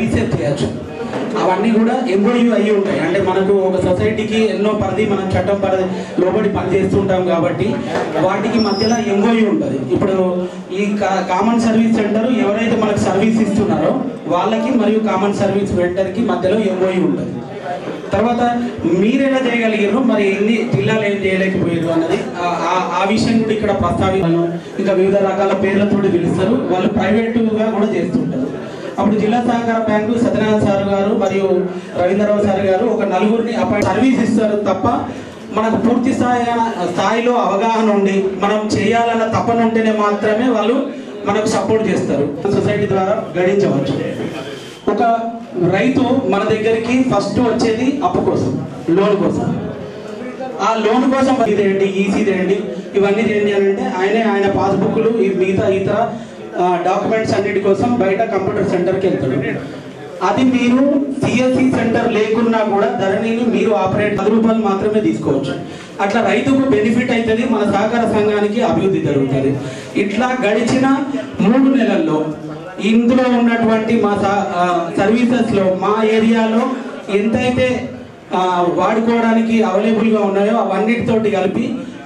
Services చేయొచ్చు. అవన్నీ కూడా ఎంఓయూ అయ్యి ఉంటాయి. అంటే మనకు ఒక సొసైటీకి ఎన్నో పరిధి మనం చట్టం పరిధి లోబడి పనిచేస్తుంటాం కాబట్టి వాటికి మధ్యలో ఎంఓయూ ఉంటుంది. ఇప్పుడు ఈ కామన్ సర్వీస్ సెంటర్ ఎవరైతే మనకు సర్వీస్ ఇస్తున్నారో వాళ్ళకి మరియు కామన్ సర్వీస్ వెండర్కి మధ్యలో ఎంఓయూ ఉంటుంది. తర్వాత మీరు ఎలా చేయగలిగారు, మరి ఎన్ని జిల్లాలు ఏం చేయలేకపోయారు అన్నది ఆ విషయం కూడా ఇక్కడ ప్రస్తావించాను. ఇంకా వివిధ రకాల పేర్లతో పిలుస్తారు, వాళ్ళు ప్రైవేటుగా కూడా చేస్తుంటారు. అప్పుడు జిల్లా సహకార బ్యాంకు సత్యనారాయణ సార్ గారు మరియు రవీంద్రరావు సార్ గారు ఒక నలుగురిని సర్వీస్ ఇస్తారు తప్ప మనకు పూర్తి స్థాయిలో అవగాహన ఉండి మనం చేయాలన్న తపన ఉంటేనే మాత్రమే వాళ్ళు మనకు సపోర్ట్ చేస్తారు. సొసైటీ ద్వారా గడించవచ్చు. ఒక రైతు మన దగ్గరికి ఫస్ట్ వచ్చేది అప్పు కోసం, లోన్ కోసం. ఆ లోన్ కోసం ఇదేంటి, ఈసీ తేండి, ఇవన్నీ చేయండి అని అంటే ఆయన పాస్బుక్లు మిగతా ఇతర డాక్యుమెంట్స్ అన్నిటి కోసం బయట కంప్యూటర్ సెంటర్కి వెళ్తాడు. అది మీరు సిఎస్సి సెంటర్ లేకున్నా కూడా ధరణిని మీరు ఆపరేట్ 10 రూపాయలు మాత్రమే తీసుకోవచ్చు. అట్లా రైతుకు బెనిఫిట్ అవుతుంది, మన సహకార సంఘానికి అభివృద్ధి జరుగుతుంది. ఇట్లా గడిచిన 3 నెలల్లో ఇందులో ఉన్నటువంటి మా సర్వీసెస్లో మా ఏరియాలో ఎంతైతే వాడుకోవడానికి అవైలబుల్గా ఉన్నాయో అవన్నిటితోటి కలిపి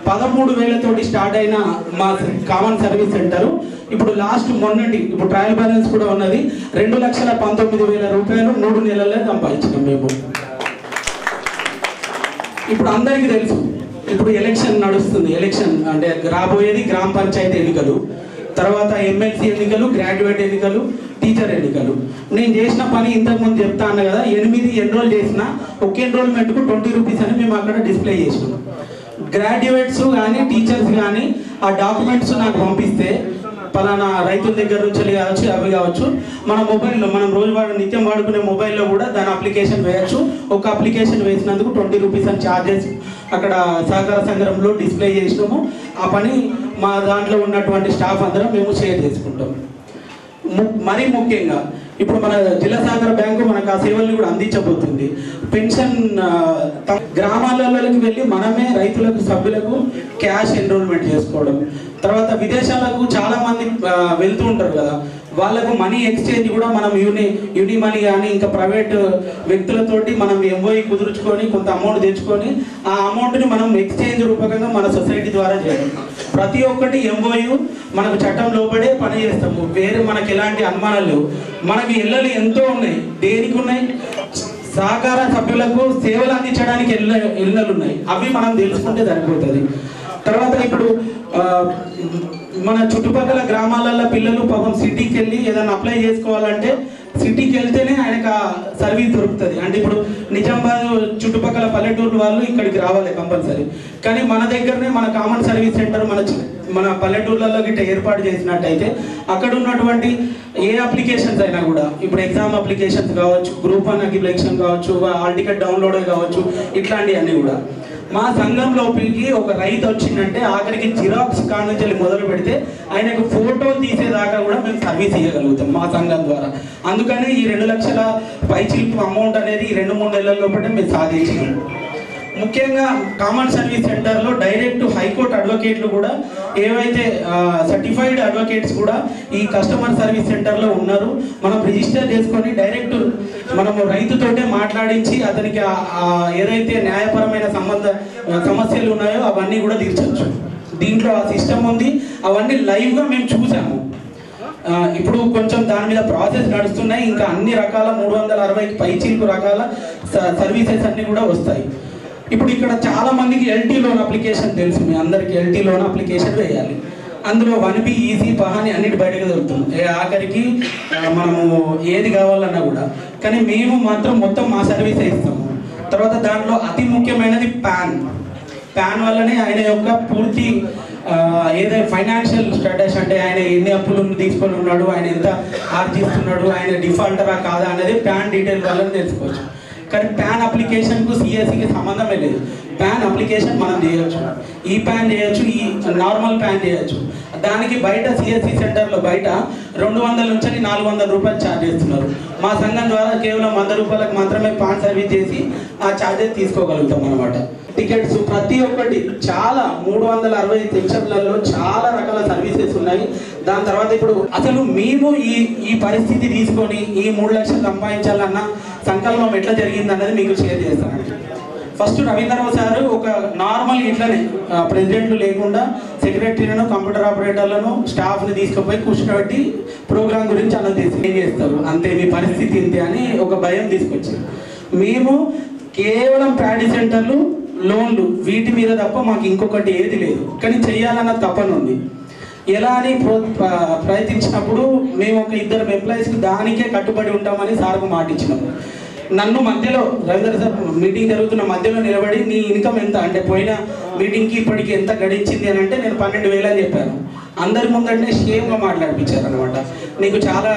13,000 స్టార్ట్ అయిన మా కామన్ సర్వీస్ సెంటర్ ఇప్పుడు లాస్ట్ మొన్నటి ఇప్పుడు ట్రయల్ బ్యాలెన్స్ కూడా ఉన్నది 2,19,000 రూపాయలు 3 నెలల్లో సంపాదించినాం మేము. ఇప్పుడు అందరికీ తెలుసు, ఇప్పుడు ఎలక్షన్ నడుస్తుంది. ఎలక్షన్ అంటే రాబోయేది గ్రామ పంచాయతీ ఎన్నికలు, తర్వాత ఎమ్మెల్సీ ఎన్నికలు, గ్రాడ్యుయేట్ ఎన్నికలు, టీచర్ ఎన్నికలు. నేను చేసిన పని ఇంతకుముందు చెప్తాను కదా, 8 ఎన్రోల్ చేసిన ఒక ఎన్రోల్మెంట్కు 20 రూపీస్ అని మేము అక్కడ డిస్ప్లే చేసినాం. గ్రాడ్యుయేట్స్ కానీ టీచర్స్ కానీ ఆ డాక్యుమెంట్స్ నాకు పంపిస్తే పలానా రైతుల దగ్గర నుంచి కావచ్చు అవి కావచ్చు మన మొబైల్లో మనం నిత్యం వాడుకునే మొబైల్లో కూడా దాని అప్లికేషన్ వేయచ్చు. ఒక అప్లికేషన్ వేసినందుకు 20 రూపీస్ అని ఛార్జెస్ అక్కడ సహకార సంఘంలో డిస్ప్లే చేసినాము. ఆ పని మా దాంట్లో ఉన్నటువంటి స్టాఫ్ అందరం మేము షేర్ చేసుకుంటాం. మరీ ముఖ్యంగా ఇప్పుడు మన జిల్లా సహకార బ్యాంకు మనకు ఆ సేవల్ని కూడా అందించబోతుంది. పెన్షన్ గ్రామాలలోకి వెళ్ళి మనమే రైతులకు సభ్యులకు క్యాష్ ఎన్రోల్మెంట్ చేసుకోవడం, తర్వాత విదేశాలకు చాలా మంది వెళ్తూ ఉంటారు కదా, వాళ్ళకు మనీ ఎక్స్చేంజ్ కూడా మనం యూని మనీ కానీ ఇంకా ప్రైవేట్ వ్యక్తులతోటి మనం ఎంఓఈ కుదుర్చుకొని కొంత అమౌంట్ తెచ్చుకొని ఆ అమౌంట్ని మనం ఎక్స్చేంజ్ రూపకంగా మన సొసైటీ ద్వారా చేయడం. ప్రతి ఒక్కటి ఎంఓయూ మనకు చట్టం లోపడే పని చేస్తాము. వేరే మనకి ఎలాంటి అనుమానాలు లేవు. మనకి ఇళ్ళలు ఎంతో ఉన్నాయి. దేనికి ఉన్నాయి? సహకార సభ్యులకు సేవలు అందించడానికి ఇళ్ళలు ఉన్నాయి. అవి మనం తెలుసుకుంటే సరిపోతుంది. తర్వాత ఇప్పుడు మన చుట్టుపక్కల గ్రామాలలో పిల్లలు పాపం సిటీకి వెళ్ళి ఏదైనా అప్లై చేసుకోవాలంటే సిటీకి వెళ్తేనే ఆయనకు ఆ సర్వీస్ దొరుకుతుంది. అంటే ఇప్పుడు నిజామాబాద్ చుట్టుపక్కల పల్లెటూరు వాళ్ళు ఇక్కడికి రావాలి కంపల్సరీ. కానీ మన దగ్గరనే మన కామన్ సర్వీస్ సెంటర్ మన పల్లెటూర్లలో గిట్ట ఏర్పాటు చేసినట్టయితే అక్కడ ఉన్నటువంటి ఏ అప్లికేషన్స్ అయినా కూడా ఇప్పుడు ఎగ్జామ్ అప్లికేషన్స్ కావచ్చు, గ్రూప్ 1 అప్లికేషన్ కావచ్చు, హాల్ టికెట్ డౌన్లోడ్ కావచ్చు, ఇట్లాంటివన్నీ కూడా మా సంఘంలోకి ఒక రైతు వచ్చిందంటే ఆఖరికి జిరాక్స్ కానుంచి మొదలు పెడితే ఆయనకు ఫోటో తీసేదాకా కూడా మేము సర్వీస్ ఇవ్వగలుగుతాం మా సంఘం ద్వారా. అందుకని ఈ 2 లక్షల పైచిల్పు అమౌంట్ అనేది 2-3 నెలల లోపల మేము సాధించినాం. ముఖ్యంగా కామన్ సర్వీస్ సెంటర్లో డైరెక్ట్ హైకోర్టు అడ్వకేట్లు కూడా ఏవైతే సర్టిఫైడ్ అడ్వకేట్స్ కూడా ఈ కస్టమర్ సర్వీస్ సెంటర్లో ఉన్నారు. మనం రిజిస్టర్ చేసుకొని డైరెక్ట్ మనము రైతుతోటే మాట్లాడించి అతనికి ఏదైతే న్యాయపరమైన సమస్యలు ఉన్నాయో అవన్నీ కూడా తీర్చవచ్చు. దీంట్లో ఆ సిస్టమ్ ఉంది. అవన్నీ లైవ్గా మేము చూసాము. ఇప్పుడు కొంచెం దాని మీద ప్రాసెస్ నడుస్తున్నాయి. ఇంకా అన్ని రకాల 360కి పైచిల్పు రకాల సర్వీసెస్ అన్నీ కూడా వస్తాయి. ఇప్పుడు ఇక్కడ చాలా మందికి ఎల్టీ లోన్ అప్లికేషన్ తెలుసు. మీ అందరికి ఎల్టీ లోన్ అప్లికేషన్ వేయాలి. అందులో 1B, ఈసీ, పహాని అన్నిటి బయటకు దొరుకుతుంది. ఆఖరికి మనము ఏది కావాలన్నా కూడా. కానీ మేము మాత్రం మొత్తం మా సర్వీసే ఇస్తాము. తర్వాత దాంట్లో అతి ముఖ్యమైనది ప్యాన్ వల్లనే ఆయన యొక్క పూర్తి ఏదైతే ఫైనాన్షియల్ స్టేటస్ అంటే ఆయన ఎన్ని అప్పులు తీసుకొని ఉన్నాడు, ఆయన ఎంత ఆర్జిస్తున్నాడు, ఆయన డిఫాల్టరా కాదా అనేది ప్యాన్ డీటెయిల్ వల్ల తెలుసుకోవచ్చు. కానీ ప్యాన్ అప్లికేషన్కు సిఎస్సికి సంబంధమే లేదు. ప్యాన్ అప్లికేషన్ మనం చేయొచ్చు, ఈ ప్యాన్ చేయొచ్చు, ఈ నార్మల్ ప్యాన్ చేయొచ్చు. దానికి బయట సిఎస్సి సెంటర్లో బయట 200 నుంచి 400 రూపాయలు ఛార్జ్ చేస్తున్నారు. మా సంఘం ద్వారా కేవలం 100 రూపాయలకు మాత్రమే ప్యాన్ సర్వీస్ చేసి ఆ ఛార్జెస్ తీసుకోగలుగుతాం అన్నమాట. టికెట్స్ ప్రతి ఒక్కటి చాలా 360 సెక్షన్లలో చాలా రకాల సర్వీసెస్ ఉన్నాయి. దాని తర్వాత ఇప్పుడు అసలు మేము ఈ పరిస్థితి తీసుకొని ఈ 3 లక్షలు సంపాదించాలన్న సంకల్పం ఎట్లా జరిగింది అన్నది మీకు షేర్ చేస్తాను. ఫస్ట్ రవీంద్రరావు సార్ ఒక నార్మల్ ఇట్లనే ప్రెసిడెంట్లు లేకుండా సెక్రటరీలను, కంప్యూటర్ ఆపరేటర్లను, స్టాఫ్ని తీసుకుపోయి కూర్చోబెట్టి ప్రోగ్రామ్ గురించి అనౌన్స్ చేసి ఏం చేస్తారు అంతే, మీ పరిస్థితి ఇంతే అని ఒక భయం తీసుకొచ్చారు. మేము కేవలం ప్యాడీ సెంటర్లు, లోన్లు వీటి మీద తప్ప మాకు ఇంకొకటి ఏది లేదు. కానీ చెయ్యాలన్న తపన ఉంది. ఎలా అని ప్రయత్నించినప్పుడు మేము ఒక 2 ఎంప్లాయీస్కి దానికే కట్టుబడి ఉంటామని సార్కు మాట ఇచ్చినాం. నన్ను మధ్యలో రవీంద్ర సార్ మీటింగ్ జరుగుతున్న మధ్యలో నిలబడి నీ ఇన్కమ్ ఎంత అంటే పోయిన మీటింగ్కి ఇప్పటికి ఎంత గడించింది అని అంటే నేను 12,000 అని చెప్పాను. అందరి ముందంటే షేమ్గా మాట్లాడిపించారు అనమాట. నీకు చాలా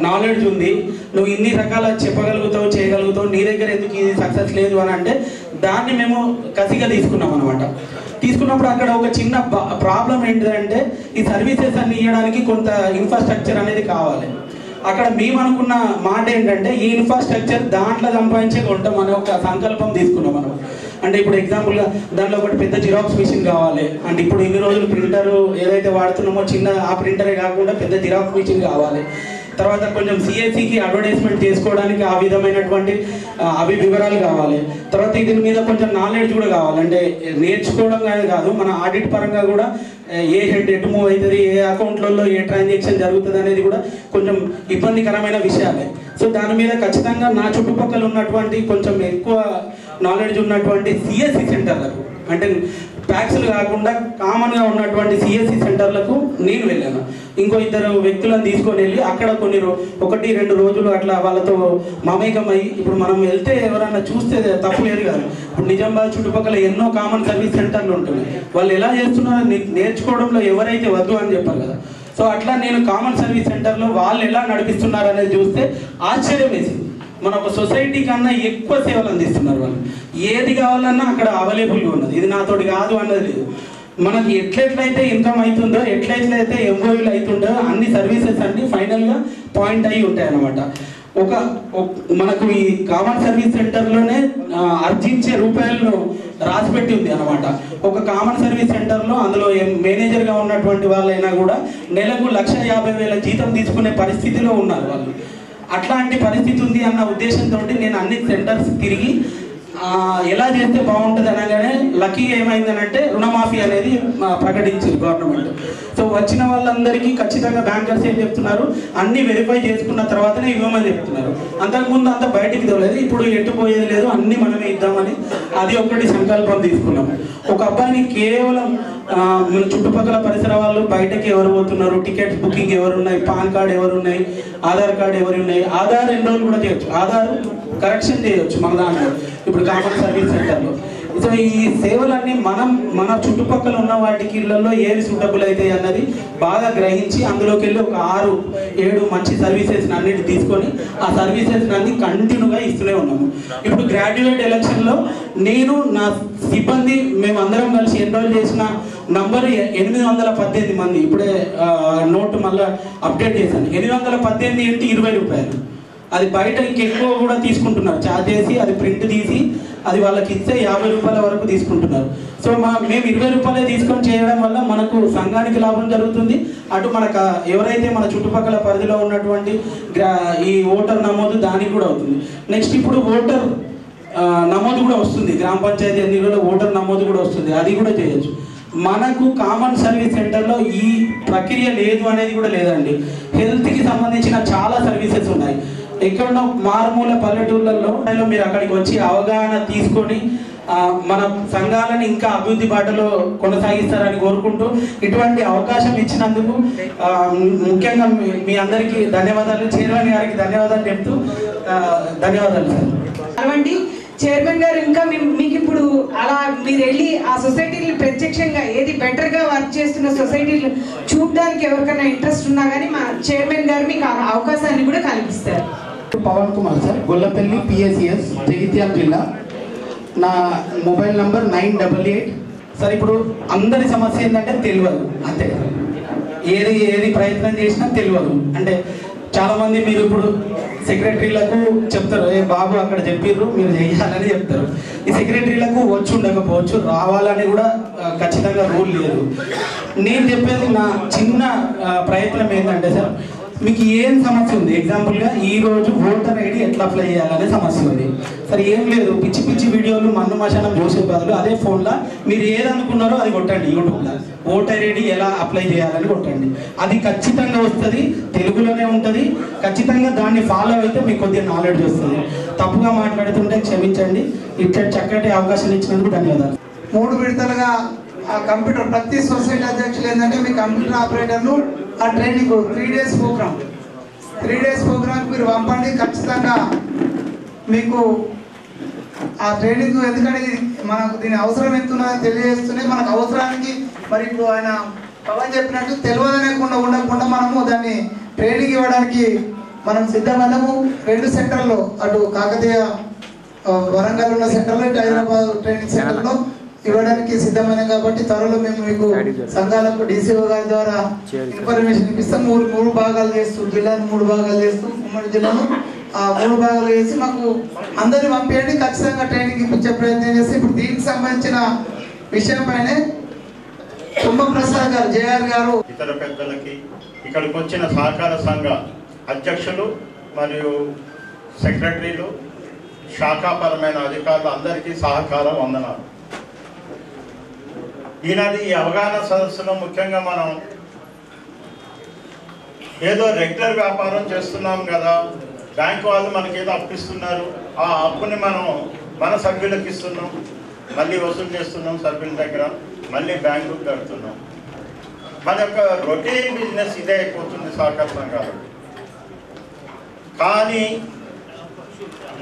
నాలెడ్జ్ ఉంది, నువ్వు ఇన్ని రకాల చెప్పగలుగుతావు, చేయగలుగుతావు, నీ దగ్గర ఎందుకు ఇది సక్సెస్ లేదు అని అంటే దాన్ని మేము కసిగా తీసుకున్నాం అనమాట. తీసుకున్నప్పుడు అక్కడ ఒక చిన్న ప్రాబ్లం ఏంటిదంటే ఈ సర్వీసెస్ అన్ని ఇవ్వడానికి కొంత ఇన్ఫ్రాస్ట్రక్చర్ అనేది కావాలి. అక్కడ మేము అనుకున్న మాట ఏంటంటే ఈ ఇన్ఫ్రాస్ట్రక్చర్ దాంట్లో సంపాదించే కొంటాం అనే ఒక సంకల్పం తీసుకున్నాం మనం. అంటే ఇప్పుడు ఎగ్జాంపుల్గా దాంట్లో ఒకటి పెద్ద జిరాక్స్ మిషన్ కావాలి అంటే ఇప్పుడు ఇన్ని రోజులు ప్రింటర్ ఏదైతే వాడుతున్నామో చిన్న ఆ ప్రింటరే కాకుండా పెద్ద జిరాక్స్ మిషన్ కావాలి. తర్వాత కొంచెం సిఎస్సికి అడ్వర్టైజ్మెంట్ చేసుకోవడానికి ఆ విధమైనటువంటి అవి వివరాలు కావాలి. తర్వాత దీని మీద కొంచెం నాలెడ్జ్ కూడా కావాలి. అంటే నేర్చుకోవడం కానీ కాదు, మన ఆడిట్ పరంగా కూడా ఏ హెడ్ ఎటు మూవ్ అవుతుంది, ఏ అకౌంట్లలో ఏ ట్రాన్సాక్షన్ జరుగుతుంది అనేది కూడా కొంచెం ఇబ్బందికరమైన విషయాలే. సో దాని మీద ఖచ్చితంగా నా చుట్టుపక్కల ఉన్నటువంటి కొంచెం ఎక్కువ నాలెడ్జ్ ఉన్నటువంటి సిఎస్సి సెంటర్లకు అంటే ప్యాక్స్లు కాకుండా కామన్గా ఉన్నటువంటి సిఎస్సి సెంటర్లకు నేను వెళ్ళాను. ఇంకో 2 వ్యక్తులను తీసుకొని వెళ్ళి అక్కడ కొన్ని 1-2 రోజులు అట్లా వాళ్ళతో మమేకమై ఇప్పుడు మనం వెళ్తే ఎవరైనా చూస్తే తప్పు లేదు కాదు. ఇప్పుడు నిజామాబాద్ చుట్టుపక్కల ఎన్నో కామన్ సర్వీస్ సెంటర్లు ఉంటున్నాయి. వాళ్ళు ఎలా చేస్తున్నారో నేర్చుకోవడంలో ఎవరైతే వద్దు అని చెప్పారు కదా. సో అట్లా నేను కామన్ సర్వీస్ సెంటర్లో వాళ్ళు ఎలా నడిపిస్తున్నారు అనేది చూస్తే ఆశ్చర్యం వేసింది. మన ఒక సొసైటీ కన్నా ఎక్కువ సేవలు అందిస్తున్నారు వాళ్ళు. ఏది కావాలన్నా అక్కడ అవైలబుల్గా ఉన్నది. ఇది నాతోటి కాదు అన్నది లేదు. మనకి ఎట్లెట్లయితే ఇన్కమ్ అవుతుందో, ఎట్లెట్లయితే ఎంఓయూలు అవుతుందో అన్ని సర్వీసెస్ అన్ని ఫైనల్గా పాయింట్ అయ్యి ఉంటాయి అన్నమాట. మనకు ఈ కామన్ సర్వీస్ సెంటర్లోనే ఆర్జించే రూపాయలను రాసిపెట్టి ఉంది అనమాట. ఒక కామన్ సర్వీస్ సెంటర్లో అందులో మేనేజర్గా ఉన్నటువంటి వాళ్ళైనా కూడా నెలకు 1,50,000 జీతం తీసుకునే పరిస్థితిలో ఉన్నారు వాళ్ళు. అట్లాంటి పరిస్థితి ఉంది అన్న ఉద్దేశంతో నేను అన్ని సెంటర్స్ తిరిగి ఎలా చేస్తే బాగుంటుంది అనగానే లక్కీ ఏమైందనంటే రుణమాఫీ అనేది ప్రకటించింది గవర్నమెంట్. సో వచ్చిన వాళ్ళందరికీ ఖచ్చితంగా బ్యాంకర్స్ ఏం చెప్తున్నారు, అన్ని వెరిఫై చేసుకున్న తర్వాతనే ఇవ్వమని చెప్తున్నారు. అంతకుముందు అంత బయటికి తెవలేదు, ఇప్పుడు ఎట్టుపోయేది లేదు, అన్ని మనమే ఇద్దామని అది ఒకటి సంకల్పం తీసుకున్నాము. ఒక అబ్బాయిని కేవలం చుట్టుపక్కల పరిసర వాళ్ళు బయటకి ఎవరు పోతున్నారు, టికెట్ బుకింగ్ ఎవరు ఉన్నాయి, పాన్ కార్డ్ ఎవరు ఉన్నాయి, ఆధార్ కార్డు ఎవరు ఉన్నాయి, ఆధార్ ఎన్రోల్ కూడా చేయొచ్చు, ఆధార్ కరెక్షన్ చేయొచ్చు మన దాంట్లో ఇప్పుడు కామన్ సర్వీస్ సెంటర్లో. సో ఈ సేవలన్నీ మన చుట్టుపక్కల ఉన్న వాటికి ఇళ్లలో ఏవి సూటబుల్ అవుతాయి అన్నది బాగా గ్రహించి అందులోకి వెళ్ళి ఒక 6-7 మంచి సర్వీసెస్ని అన్నిటి తీసుకొని ఆ సర్వీసెస్ని అన్ని కంటిన్యూగా ఇస్తూనే ఉన్నాము. ఇప్పుడు గ్రాడ్యుయేట్ ఎలక్షన్లో నేను నా సిబ్బంది మేము అందరం కలిసి ఎన్రోల్ చేసిన నంబర్ 818 మంది. ఇప్పుడే నోటు మళ్ళీ అప్డేట్ చేశాను. 818 ఏంటి 20 రూపాయలు. అది బయట ఇంకెక్కువ కూడా తీసుకుంటున్నారు, ఛార్జ్ చేసి అది ప్రింట్ తీసి అది వాళ్ళకి ఇస్తే 50 రూపాయల వరకు తీసుకుంటున్నారు. సో మేము 20 రూపాయలే తీసుకొని చేయడం వల్ల మనకు సంఘానికి లాభం జరుగుతుంది, అటు మనకు ఎవరైతే మన చుట్టుపక్కల పరిధిలో ఉన్నటువంటి ఈ ఓటర్ నమోదు దానికి కూడా అవుతుంది. నెక్స్ట్ ఇప్పుడు ఓటర్ నమోదు కూడా వస్తుంది, గ్రామ పంచాయతీ ఎన్నికల్లో ఓటర్ నమోదు కూడా వస్తుంది, అది కూడా చేయొచ్చు. మనకు కామన్ సర్వీస్ సెంటర్లో ఈ ప్రక్రియ లేదు అనేది కూడా లేదండి. హెల్త్కి సంబంధించిన చాలా సర్వీసెస్ ఉన్నాయి. ఎక్కడో మారుమూల పల్లెటూళ్ళల్లో మీరు అక్కడికి వచ్చి అవగాహన తీసుకొని మన సంఘాలను ఇంకా అభివృద్ధి బాటలో కొనసాగిస్తారని కోరుకుంటూ ఇటువంటి అవకాశం ఇచ్చినందుకు ముఖ్యంగా మీ అందరికీ ధన్యవాదాలు, చైర్మన్ గారికి ధన్యవాదాలు చెప్తూ ధన్యవాదాలు సార్. చైర్మన్ గారు ఇంకా మీకు ఇప్పుడు అలా మీరు వెళ్ళి ఆ సొసైటీలు ప్రత్యక్షంగా ఏది బెటర్గా వర్క్ చేస్తున్న సొసైటీలు చూడడానికి ఎవరికైనా ఇంట్రెస్ట్ ఉన్నా కానీ మా చైర్మన్ గారు మీకు అవకాశాన్ని కూడా కల్పిస్తారు. పవన్ కుమార్ సార్, గొల్లపల్లి పిఎస్సిఎస్, జగిత్యాల జిల్లా. నా మొబైల్ నంబర్ 988. సార్ ఇప్పుడు అందరి సమస్య ఏంటంటే తెలియదు, అంతే. ఏది ప్రయత్నం చేసినా తెలియదు. అంటే చాలా మంది మీరు ఇప్పుడు సెక్రటరీలకు చెప్తారు, ఏ బాబు అక్కడ చెప్పిర్రు మీరు చేయాలని చెప్తారు. ఈ సెక్రటరీలకు వచ్చి ఉండకపోవచ్చు, రావాలని కూడా ఖచ్చితంగా రూల్ లేదు. నేను చెప్పేది నా చిన్న ప్రయత్నం ఏంటంటే సార్, మీకు ఏం సమస్య ఉంది, ఎగ్జాంపుల్గా ఈరోజు ఓటర్ ఐడి ఎట్లా అప్లై చేయాలనే సమస్య ఉంది. సరే ఏం లేదు, పిచ్చి పిచ్చి వీడియోలు మన్ను మశానం చూసే బదులు అదే ఫోన్లో మీరు ఏదనుకున్నారో అది కొట్టండి, యూట్యూబ్లో ఓటర్ ఐడి ఎలా అప్లై చేయాలని కొట్టండి. అది ఖచ్చితంగా వస్తుంది, తెలుగులోనే ఉంటుంది. ఖచ్చితంగా దాన్ని ఫాలో అయితే మీకు కొద్దిగా నాలెడ్జ్ వస్తుంది. తప్పుగా మాట్లాడుతుంటే క్షమించండి. ఇట్లా చక్కటి అవకాశం ఇచ్చినందుకు ధన్యవాదాలు. 3 విడతలుగా ఆ కంప్యూటర్ ప్రతి సొసైటీ అధ్యక్షులు ఏంటంటే మీ కంప్యూటర్ ఆపరేటర్ను ఆ ట్రైనింగ్ 3 డేస్ ప్రోగ్రామ్ 3 డేస్ ప్రోగ్రామ్కి మీరు పంపండి. ఖచ్చితంగా మీకు ఆ ట్రైనింగ్, ఎందుకంటే మనకు దీని అవసరం ఎంత ఉన్నదని తెలియజేస్తూనే మనకు అవసరానికి మరి ఇప్పుడు ఆయన పవన్ చెప్పినట్టు తెలియదనేకుండా ఉండకుండా మనము దాన్ని ట్రైనింగ్ ఇవ్వడానికి మనం సిద్ధమన్నాము. 2 సెంటర్లో, అటు కాకతీయ వరంగల్ ఉన్న సెంటర్లో, ఇటు హైదరాబాద్ ట్రైనింగ్ సెంటర్లో ఇవ్వడానికి సిద్ధమైనాం. కాబట్టి త్వరలో మేము మీకు సంఘాలకు DCO గారి ద్వారా ఇన్ఫర్మేషన్ ఇప్పిస్తాం. 3 భాగాలు చేస్తూ, జిల్లాను 3 భాగాలు చేస్తూ, ఉమ్మడి జిల్లాను 3 భాగాలు చేసి మాకు అందరిని పంపించండి. ఖచ్చితంగా ట్రైనింగ్ ఇప్పించే ప్రయత్నం చేసి ఇప్పుడు దీనికి సంబంధించిన విషయంపైనే కుంభప్రసాద్ గారు, JR గారు, ఇతర పెద్దలకి, ఇక్కడికి వచ్చిన సహకార సంఘ అధ్యక్షులు మరియు సెక్రటరీలు, శాఖాపరమైన అధికారులు అందరికీ సహకార వందనాలు. ఈనాడు ఈ అవగాహన సదస్సులో ముఖ్యంగా మనం ఏదో రెగ్యులర్ వ్యాపారం చేస్తున్నాం కదా, బ్యాంకు వాళ్ళు మనకి ఏదో అప్పిస్తున్నారు, ఆ అప్పుని మనం మన సభ్యులకు ఇస్తున్నాం, మళ్ళీ వసూలు చేస్తున్నాం సభ్యుల దగ్గర, మళ్ళీ బ్యాంకుకు కడుతున్నాం. మన యొక్క రొటీన్ బిజినెస్ ఇదే అయిపోతుంది సహకార సంఘాలు. కానీ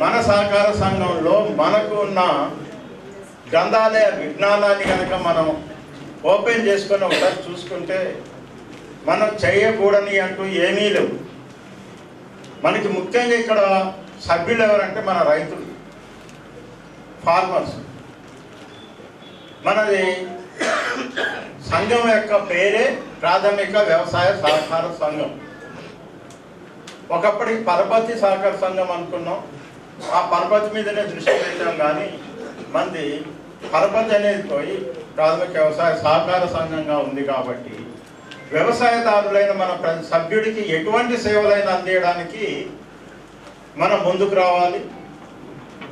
మన సహకార సంఘంలో మనకు ఉన్న గ్రంథాలయ విజ్ఞానాన్ని కనుక మనం ఓపెన్ చేసుకొని ఒకసారి చూసుకుంటే మనం చేయకూడని అంటూ ఏమీ లేవు. మనకి ముఖ్యంగా ఇక్కడ సభ్యులు ఎవరంటే మన రైతులు, ఫార్మర్స్. మనది సంఘం యొక్క పేరే ప్రాథమిక వ్యవసాయ సహకార సంఘం. ఒకప్పటికి పరపతి సహకార సంఘం అనుకున్నాం, ఆ పరపతి మీదనే దృష్టి పెట్టాం. కానీ మంది పరపతి అనేది పోయి ప్రాథమిక వ్యవసాయ సహకార సంఘంగా ఉంది. కాబట్టి వ్యవసాయదారులైన మన సభ్యుడికి ఎటువంటి సేవలైనా అందించడానికి మనం ముందుకు రావాలి.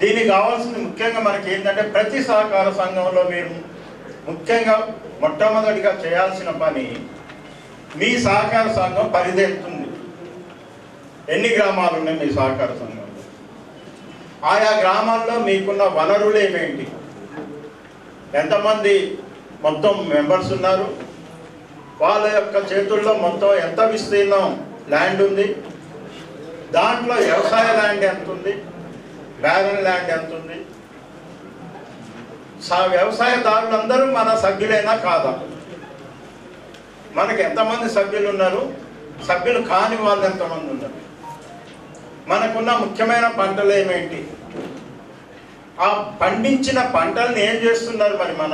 దీనికి కావాల్సింది ముఖ్యంగా మనకి ఏంటంటే, ప్రతి సహకార సంఘంలో మీరు ముఖ్యంగా మొట్టమొదటిగా చేయాల్సిన పని, మీ సహకార సంఘం పరిధి ఎంతుంది, ఎన్ని గ్రామాలు ఉన్నాయి మీ సహకార సంఘంలో, ఆయా గ్రామాల్లో మీకున్న వనరులు ఏమేంటి, ఎంతమంది మొత్తం మెంబర్స్ ఉన్నారు, వాళ్ళ యొక్క చేతుల్లో మొత్తం ఎంత విస్తీర్ణం ల్యాండ్ ఉంది, దాంట్లో వ్యవసాయ ల్యాండ్ ఎంత ఉంది, బ్యారన్ ల్యాండ్ ఎంత ఉంది, వ్యవసాయదారులందరూ మన సభ్యులైనా కాదా, మనకి ఎంతమంది సభ్యులు ఉన్నారు, సభ్యులు కాని వాళ్ళు ఎంతమంది ఉన్నారు, మనకున్న ముఖ్యమైన పంటలు ఏమేంటి, ఆ పండించిన పంటలను ఏం చేస్తున్నారు మరి మన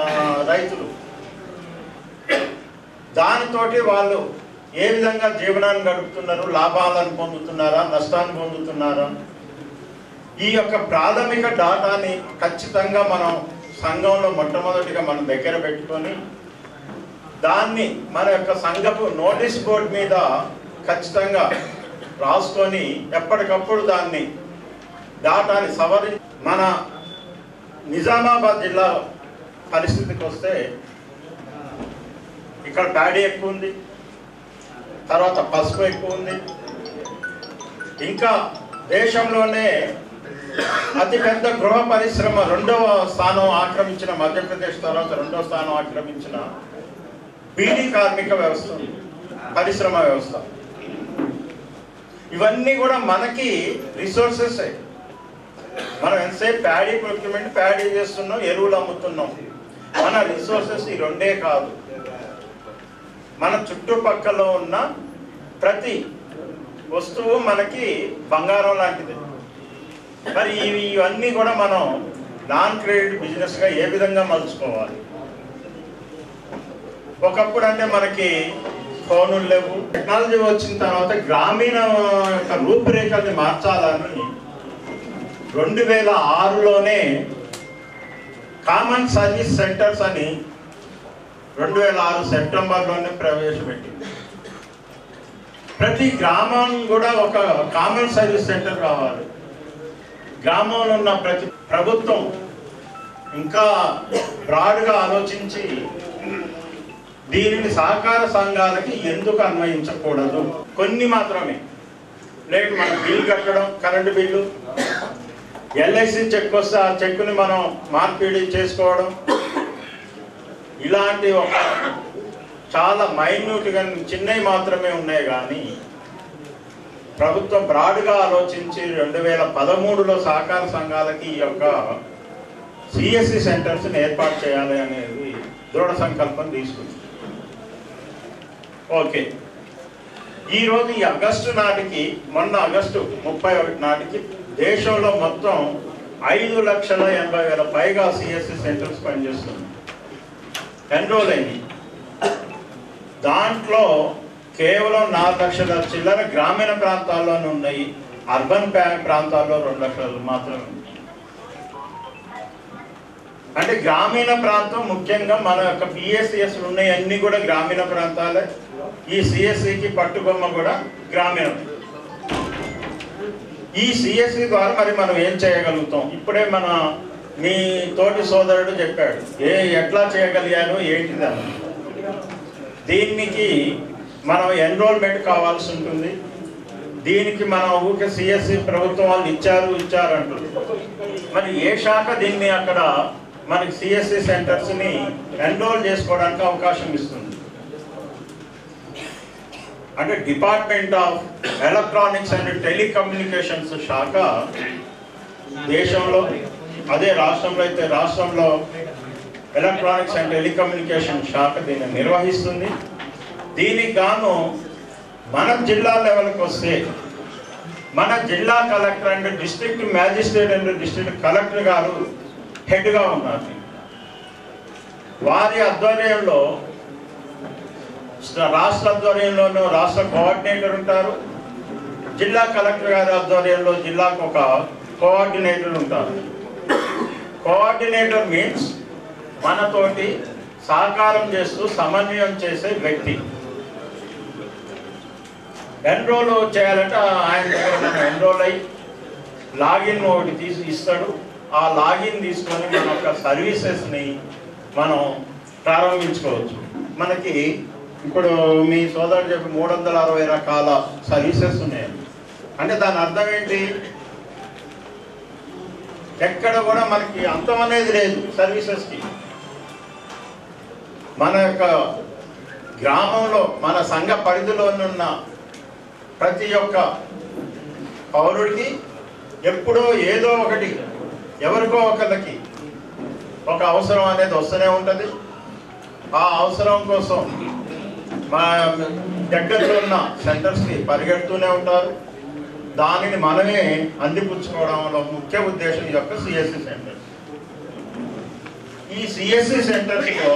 రైతులు, దానితోటి వాళ్ళు ఏ విధంగా జీవనాన్ని గడుపుతున్నారు, లాభాలను పొందుతున్నారా, నష్టాన్ని పొందుతున్నారా, ఈ యొక్క ప్రాథమిక డాటాని ఖచ్చితంగా మనం సంఘంలో మొట్టమొదటిగా మనం దగ్గర పెట్టుకొని, దాన్ని మన యొక్క సంఘపు నోటీస్ బోర్డు మీద ఖచ్చితంగా రాసుకొని ఎప్పటికప్పుడు దాన్ని డాటాని సవరించి, మన నిజామాబాద్ జిల్లా పరిస్థితికి వస్తే ఇక్కడ ప్యాడీ ఎక్కువ ఉంది, తర్వాత పసుపు ఎక్కువ ఉంది, ఇంకా దేశంలోనే అతిపెద్ద గృహ పరిశ్రమ 2వ స్థానం ఆక్రమించిన మధ్యప్రదేశ్ తర్వాత 2వ స్థానం ఆక్రమించిన బీడీ కార్మిక వ్యవస్థ, పరిశ్రమ వ్యవస్థ. ఇవన్నీ కూడా మనకి రిసోర్సెస్. మనం ఎంతసేపు ప్యాడీ ప్రొక్యూర్మెంట్, ప్యాడీ చేస్తున్నాం, ఎరువులు అమ్ముతున్నాం. మన రిసోర్సెస్ ఈ రెండే కాదు, మన చుట్టుపక్కల ఉన్న ప్రతి వస్తువు మనకి బంగారం లాంటిది. మరి ఇవన్నీ కూడా మనం నాన్ క్రెడిట్ బిజినెస్గా ఏ విధంగా మలుచుకోవాలి? ఒకప్పుడు అంటే మనకి ఫోనులు లేవు. టెక్నాలజీ వచ్చిన తర్వాత గ్రామీణ యొక్క రూపురేఖల్ని మార్చాలని 2006లోనే కామన్ సర్వీస్ సెంటర్స్ అని 2006 సెప్టెంబర్లోనే ప్రవేశపెట్టింది. ప్రతి గ్రామం కూడా ఒక కామన్ సర్వీస్ సెంటర్ కావాలి. గ్రామంలో ఉన్న ప్రతి ప్రభుత్వం ఇంకా బ్రాడ్గా ఆలోచించి దీనిని సహకార సంఘాలకి ఎందుకు అన్వయించకూడదు? కొన్ని మాత్రమే లేదు. మన బిల్లు కట్టడం, కరెంటు బిల్లు, ఎల్ఐసి చెక్ వస్తే ఆ చెక్కుని మనం మార్పిడి చేసుకోవడం, ఇలాంటి ఒక చాలా మైన్యూట్గా చిన్నవి మాత్రమే ఉన్నాయి. కానీ ప్రభుత్వం బ్రాడ్గా ఆలోచించి 2013లో సహకార సంఘాలకి ఈ యొక్క సిఎస్సి సెంటర్స్ని ఏర్పాటు చేయాలి అనేది దృఢ సంకల్పం తీసుకుంది. ఓకే, ఈరోజు ఈ ఆగస్టు నాటికి, మొన్న ఆగస్టు 31 నాటికి దేశంలో మొత్తం 5,80,000 పైగా సిఎస్సి సెంటర్స్ పనిచేస్తుంది, ఎన్రోల్ అయింది. దాంట్లో కేవలం 4 లక్షల చిల్లర గ్రామీణ ప్రాంతాల్లోనే ఉన్నాయి. అర్బన్ ప్రాంతాల్లో 2 లక్షలు మాత్రమే. అంటే గ్రామీణ ప్రాంతం ముఖ్యంగా మన యొక్క పిఎస్సిఎస్ ఉన్నాయి, అన్ని కూడా గ్రామీణ ప్రాంతాలే. ఈ సిఎస్సికి పట్టుబొమ్మ కూడా గ్రామీణం. ఈ సిఎస్సి ద్వారా మరి మనం ఏం చేయగలుగుతాం? ఇప్పుడే మీ తోటి సోదరుడు చెప్పాడు ఎట్లా చేయగలిగాను ఏంటిదని. దీనికి మనం ఎన్రోల్మెంట్ కావాల్సి ఉంటుంది. దీనికి మనం ఊరికే సిఎస్సి ప్రభుత్వం వాళ్ళు ఇచ్చారంటారు. మరి ఏ శాఖ దీన్ని అక్కడ మనకి సిఎస్సి సెంటర్స్ని ఎన్రోల్ చేసుకోవడానికి అవకాశం ఇస్తుంది? అంటే department of electronics and telecommunications శాఖ దేశంలో, అదే రాష్ట్రంలో అయితే రాష్ట్రంలో ఎలక్ట్రానిక్స్ అండ్ టెలికమ్యూనికేషన్ శాఖ దీన్ని నిర్వహిస్తుంది. దీనికి గాను మన జిల్లా లెవెల్కి వస్తే మన జిల్లా collector and district magistrate and district collector గారు హెడ్గా ఉన్నారు. వారి ఆధ్వర్యంలో రాష్ట్ర ఆధ్వర్యంలోనూ రాష్ట్ర కోఆర్డినేటర్ ఉంటారు. జిల్లా కలెక్టర్ గారి ఆధ్వర్యంలో జిల్లాకు ఒక కోఆర్డినేటర్ ఉంటారు. కోఆర్డినేటర్ మీన్స్ మనతోటి సహకారం చేస్తూ సమన్వయం చేసే వ్యక్తి. ఎన్రోల్ చేయాలంటే ఆయన దగ్గర ఎన్రోల్ అయ్యి లాగిన్ ఒకటి ఇస్తాడు. ఆ లాగిన్ తీసుకొని మన యొక్క సర్వీసెస్ని మనం ప్రారంభించుకోవచ్చు. మనకి ఇప్పుడు మీ సోదరుడు చెప్పి 360 రకాల సర్వీసెస్ ఉన్నాయి. అంటే దాని అర్థం ఏంటి? ఎక్కడ కూడా మనకి అంతం అనేది లేదు సర్వీసెస్కి. మన యొక్క గ్రామంలో మన సంఘ పరిధిలోనున్న ప్రతి ఒక్క పౌరుడికి ఎప్పుడో ఏదో ఒకటి ఎవరికో ఒకరికి ఒక అవసరం అనేది వస్తూనే ఉంటుంది. ఆ అవసరం కోసం మా దగ్గరలో ఉన్న సెంటర్స్కి పరిగెడుతూనే ఉంటారు. దానిని మనమే అందిపుచ్చుకోవడంలో ముఖ్య ఉద్దేశం యొక్క సిఎస్సి సెంటర్స్. ఈ సిఎస్సి సెంటర్స్లో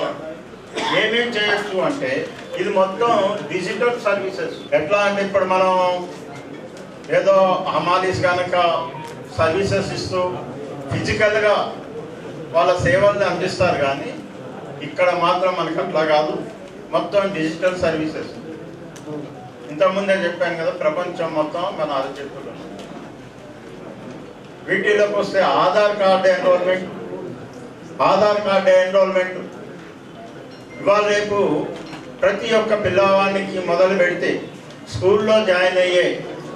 ఏమేం చేయొచ్చు అంటే ఇది మొత్తం డిజిటల్ సర్వీసెస్. ఎట్లా అంటే ఇప్పుడు మనం ఏదో హమాలీస్ కనుక సర్వీసెస్ ఇస్తూ ఫిజికల్గా వాళ్ళ సేవల్ని అందిస్తారు. కానీ ఇక్కడ మాత్రం మనకు అట్లా కాదు, మొత్తం డిజిటల్ సర్వీసెస్. ఇంతకుముందే చెప్పాను కదా, ప్రపంచం మొత్తం మన అరచేతుల్లో. వీటిలోకి వస్తే ఆధార్ కార్డు ఎన్రోల్మెంట్ ఇవాళ రేపు ప్రతి ఒక్క పిల్లవానికి మొదలు పెడితే స్కూల్లో జాయిన్ అయ్యే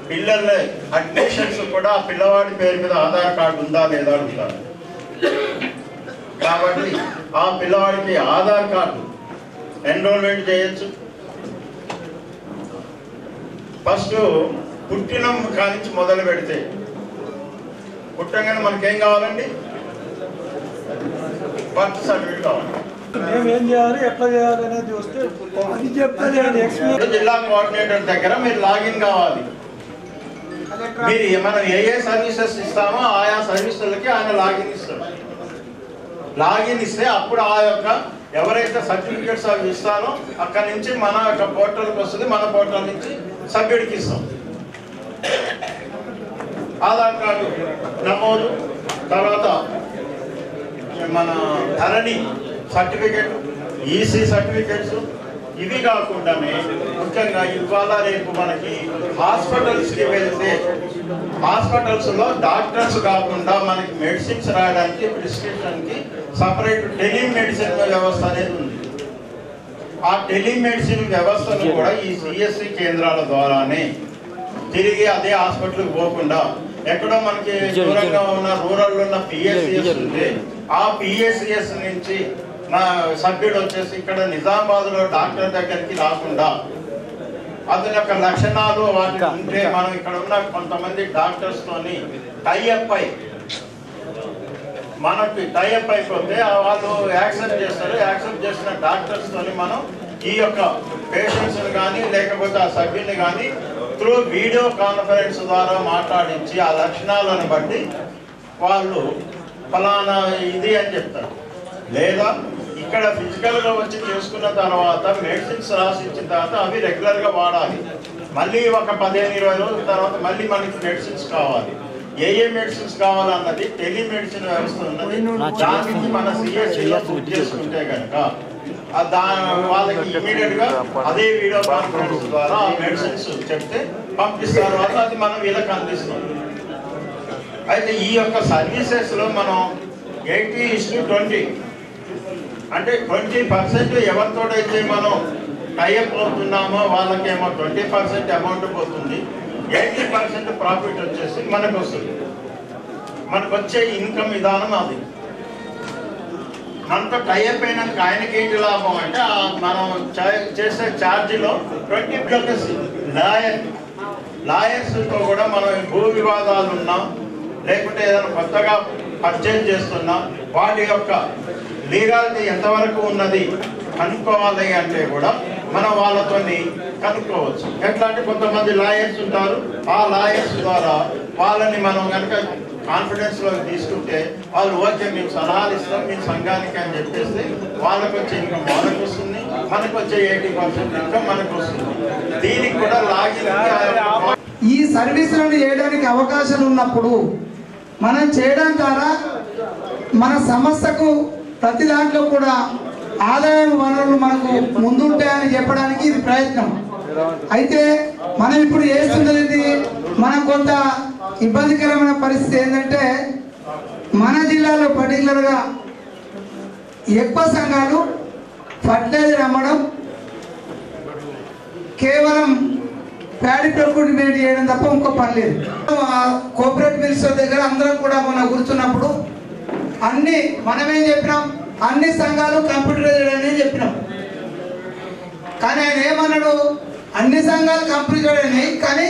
పిల్లల అడ్మిషన్స్ కూడా పిల్లవాడి పేరు మీద ఆధార్ కార్డు ఉందా లేదా అడుగుతారు. కాబట్టి ఆ పిల్లవాడికి ఆధార్ కార్డు ఎన్రోల్మెంట్ చేయొచ్చు. ఫస్ట్ పుట్టిన కానించి మొదలు పెడితే పుట్టంగానే మనకేం కావాలండి? బర్త్ సర్టిఫికేట్ కావాలి. ఏం చేయాలి, ఎట్లా చేయాలి అనేది చూస్తే అది చెప్తాను. జిల్లా కోఆర్డినేటర్ దగ్గర మీరు లాగిన్ కావాలి. మీరు మనం ఏ సర్వీసెస్ ఇస్తామో ఆయా సర్వీసులకి ఆయన లాగిన్ ఇస్తాడు. లాగిన్ ఇస్తే అప్పుడు ఆ యొక్క ఎవరైతే సర్టిఫికేట్స్ అవి ఇస్తారో అక్కడి నుంచి మన యొక్క పోర్టల్కి వస్తుంది, మన పోర్టల్ నుంచి సభ్యుడికి ఇస్తాం. ఆధార్ కార్డు నమోదు, తర్వాత మన ధరణి సర్టిఫికేట్, ఈసీ సర్టిఫికేట్స్, ఇవి కాకుండానే ముఖ్యంగా ఇవాళ రేపు మనకి హాస్పిటల్స్కి వెళ్తే హాస్పిటల్స్లో డాక్టర్స్ కాకుండా మనకి మెడిసిన్స్ రాయడానికి ప్రిస్క్రిప్షన్కి సపరేట్ టెలిమెడిసిన్ వ్యవస్థ అనేది ఉంది. ఆ టెలిమెడిసిన్ వ్యవస్థను కూడా ఈ సిఎస్సి కేంద్రాల ద్వారానే తిరిగి అదే హాస్పిటల్కి పోకుండా ఎక్కడో మనకి దూరంగా ఉన్న రూరల్లో ఉన్న పిఎస్సిఎస్ ఉంటే ఆ పిఎస్సిఎస్ నుంచి నా సభ్యుడు వచ్చేసి ఇక్కడ నిజామాబాద్లో డాక్టర్ దగ్గరికి రాకుండా అతని యొక్క లక్షణాలు వాటి ఉంటే మనం ఇక్కడ ఉన్న కొంతమంది డాక్టర్స్తోని టైఅప్ అయి మనకి టైఅప్ అయిపోతే వాళ్ళు యాక్సెప్ట్ చేస్తారు. యాక్సెప్ట్ చేసిన డాక్టర్స్తోని మనం ఈ యొక్క పేషెంట్స్ని కానీ లేకపోతే ఆ సభ్యుని కానీ త్రూ వీడియో కాన్ఫరెన్స్ ద్వారా మాట్లాడించి ఆ లక్షణాలను బట్టి వాళ్ళు ఫలానా ఇది అని చెప్తారు. లేదా ఇక్కడ ఫిజికల్గా వచ్చి చేసుకున్న తర్వాత మెడిసిన్స్ రాసిచ్చిన తర్వాత అవి రెగ్యులర్గా వాడాలి. మళ్ళీ ఒక 15-20 రోజుల తర్వాత మళ్ళీ మనకి మెడిసిన్స్ కావాలి. ఏ మెడిసిన్స్ కావాలన్నది టెలిమెడిసిన్ వ్యవస్థ ఉన్నది. దానికి మన సిఎస్సిలో బుక్ చేసుకుంటే కనుక వాళ్ళకి ఇమీడియట్గా అదే వీడియో కాన్ఫరెన్స్ ద్వారా ఆ మెడిసిన్స్ చెప్తే పంపిస్తారు. వాళ్ళు అది మనం వీళ్ళకి అందిస్తాం. అయితే ఈ యొక్క సర్వీసెస్లో మనం 80:20 అంటే 20% ఎవరితోటైతే మనం టైఅప్ అవుతున్నామో వాళ్ళకేమో 20% అమౌంట్ పోతుంది, 80% ప్రాఫిట్ వచ్చేసి మనకు వస్తుంది. మనకు వచ్చే ఇన్కమ్ విధానం అది. మనతో టైఅప్ అయినాక ఆయనకి ఏంటి లాభం అంటే మనం చేసే ఛార్జీలో 20% లాయర్స్తో కూడా మనం భూ వివాదాలు ఉన్నా లేకుంటే ఏదైనా కొత్తగా పర్చేజ్ చేస్తున్నా వాటి యొక్క లీగాలిటీ ఎంతవరకు ఉన్నది కనుక్కోవాలి అంటే కూడా మనం వాళ్ళతో కనుక్కోవచ్చు. ఎట్లా అంటే కొంతమంది లాయర్స్ ఉంటారు, ఆ లాయర్స్ ద్వారా వాళ్ళని మనం కనుక కాన్ఫిడెన్స్లో తీసుకుంటే వాళ్ళు ఓకే మేము సలహాలు ఇస్తాం మీ సంఘానికి అని చెప్పేసి వాళ్ళకు వచ్చే ఇన్కమ్ వాళ్ళకు వస్తుంది, మనకు వచ్చే 80% ఇన్కమ్ మనకు వస్తుంది. దీనికి కూడా లాగిన్ ఈ సర్వీసులను చేయడానికి అవకాశం ఉన్నప్పుడు మనం చేయడం ద్వారా మన సంస్థకు ప్రతి దాంట్లో కూడా ఆదాయ వనరులు మనకు ముందుంటాయని చెప్పడానికి ఇది ప్రయత్నం. అయితే మనం ఇప్పుడు చేస్తున్నది మనం కొంత ఇబ్బందికరమైన పరిస్థితి ఏంటంటే మన జిల్లాలో పర్టికులర్గా ఎక్కువ సంఘాలు ఫర్టిలైజర్ అమ్మడం, కేవలం ప్యాడీ ప్రొక్యూర్మెంట్ చేయడం తప్ప ఇంకో పని లేదు. కోఆపరేటివ్ మినిస్టర్ దగ్గర అందరం కూడా మనం కూర్చున్నప్పుడు అన్ని మనమేం చెప్పినాం, అన్ని సంఘాలు కంప్యూటరైజ్డ్ అని చెప్పినాం. కానీ ఆయన ఏమన్నాడు, అన్ని సంఘాలు కంప్యూటరైజ్డ్ అయినాయి కానీ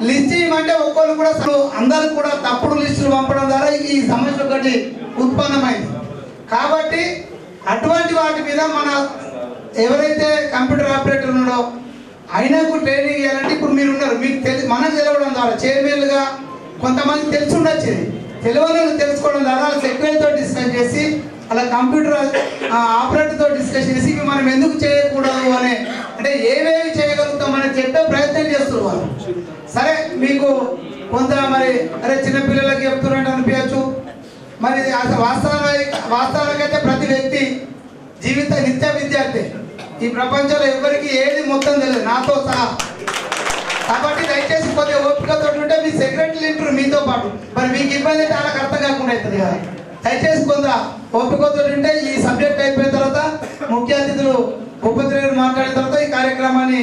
లిస్ట్ ఇవ్వమంటే ఒక్కొక్కరు కూడా అందరికి కూడా తప్పుడు లిస్టులు పంపడం ద్వారా ఈ సమస్య ఒకటి ఉత్పన్నమైంది. కాబట్టి అటువంటి వాటి మీద మన ఎవరైతే కంప్యూటర్ ఆపరేటర్ ఉన్నాడో ఆయనకు ట్రైనింగ్ ఇవ్వాలంటే ఇప్పుడు మీరు ఉన్నారు, మీకు మనకు తెలవడం ద్వారా చైర్మన్లుగా కొంతమంది తెలిసి ఉండొచ్చు, తెలియని తెలుసుకోవడం ద్వారా సెక్రటరీతో డిస్కస్ చేసి అలా కంప్యూటర్ ఆపరేటర్తో డిస్కస్ చేసి మనం ఎందుకు చేయకూడదు అనే అంటే ఏమేమి చేయగలుగుతామని చెప్పే ప్రయత్నం చేస్తున్నారు వాళ్ళు. సరే మీకు కొంత మరి అరే చిన్నపిల్లలకి చెప్తున్నట్టు అనిపించచ్చు, మరి అసలు వాస్తవానికైతే ప్రతి వ్యక్తి జీవిత నిత్య విద్యార్థి. ఈ ప్రపంచంలో ఎవరికి ఏది మొత్తం తెలియదు, నాతో సహా. కాబట్టి దయచేసి కొద్దిగా ఓపికతో ఉంటే మీ సెక్రటరీలు ఇంటారు మీతో పాటు, మరి మీకు ఇబ్బంది అయితే వాళ్ళకి అర్థం కాకుండా అవుతుంది కదా. దయచేసి కొంత ఓపికతో ఉంటే ఈ సబ్జెక్ట్ అయిపోయిన తర్వాత ముఖ్య అతిథులు ఉపద్రవులు మాట్లాడిన తర్వాత ఈ కార్యక్రమాన్ని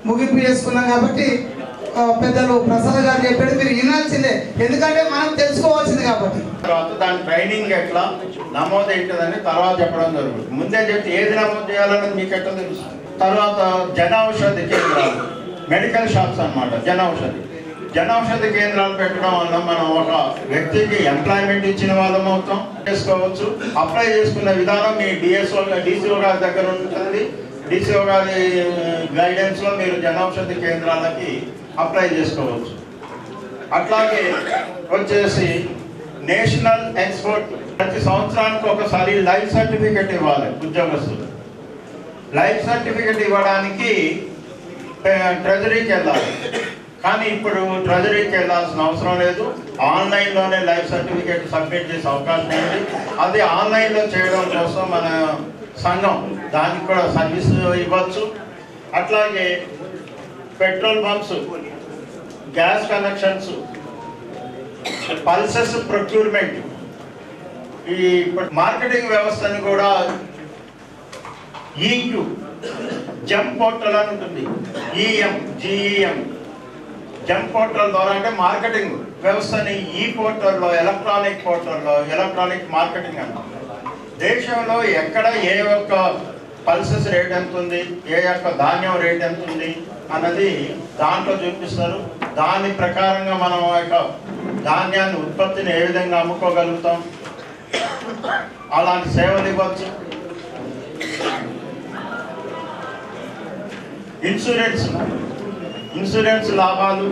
ముగింపు చేసుకున్నాం. కాబట్టి పెద్దలు ప్రసాద్ గారు చెప్పాడు, మీరు వినాల్సిందే, ఎందుకంటే మనం తెలుసుకోవాల్సింది కాబట్టి. తర్వాత దాని ట్రైనింగ్ ఎట్లా నమోదు అవుతుందని తర్వాత చెప్పడం జరుగుతుంది. ముందే చెప్తే ఏది నమోదు చేయాలనేది మీకు ఎట్లా తెలుసు. తర్వాత జనౌషధి కేంద్రాలు, మెడికల్ షాప్స్ అన్నమాట. జనౌషధి కేంద్రాలు పెట్టడం వల్ల మనం ఒక వ్యక్తికి ఎంప్లాయ్మెంట్ ఇచ్చిన వాళ్ళం అవుతాం, చేసుకోవచ్చు. అప్లై చేసుకునే విధానం మీ డిసిఓ గారి దగ్గర ఉంటుంది. డిసిఓ గారి గైడెన్స్లో మీరు జనౌషధి కేంద్రాలకి అప్లై చేసుకోవచ్చు. అట్లాగే వచ్చేసి నేషనల్ ఎక్స్పోర్ట్ ప్రతి సంవత్సరానికి ఒకసారి లైఫ్ సర్టిఫికెట్ ఇవ్వాలి ఉద్యోగస్తులు. లైఫ్ సర్టిఫికెట్ ఇవ్వడానికి ట్రెజరీకి వెళ్ళాలి. కానీ ఇప్పుడు ట్రెజరీకి వెళ్ళాల్సిన అవసరం లేదు. ఆన్లైన్లోనే లైఫ్ సర్టిఫికేట్ సబ్మిట్ చేసే అవకాశం ఉంది. అది ఆన్లైన్లో చేయడం కోసం మన సంఘం దానికి కూడా సర్వీస్ ఇవ్వచ్చు. అట్లాగే petrol pumps, gas connections, pulses procurement, ఈ మార్కెటింగ్ వ్యవస్థని కూడా ఈక్యూ జంప్ పోర్టల్ అని ఉంటుంది. GEM జంప్ పోర్టల్ ద్వారా అంటే మార్కెటింగ్ వ్యవస్థని ఈ పోర్టల్లో ఎలక్ట్రానిక్ మార్కెటింగ్ అంటాం. దేశంలో ఎక్కడ ఏ యొక్క పల్సెస్ రేట్ ఎంత ఉంది, ఏ యొక్క ధాన్యం రేట్ ఎంత ఉంది అన్నది దాంట్లో చూపిస్తారు. దాని ప్రకారంగా మనం యొక్క ధాన్యాన్ని ఉత్పత్తిని ఏ విధంగా అమ్ముకోగలుగుతాం, అలాంటి సేవలు ఇవ్వచ్చు. ఇన్సూరెన్స్ లాభాలు,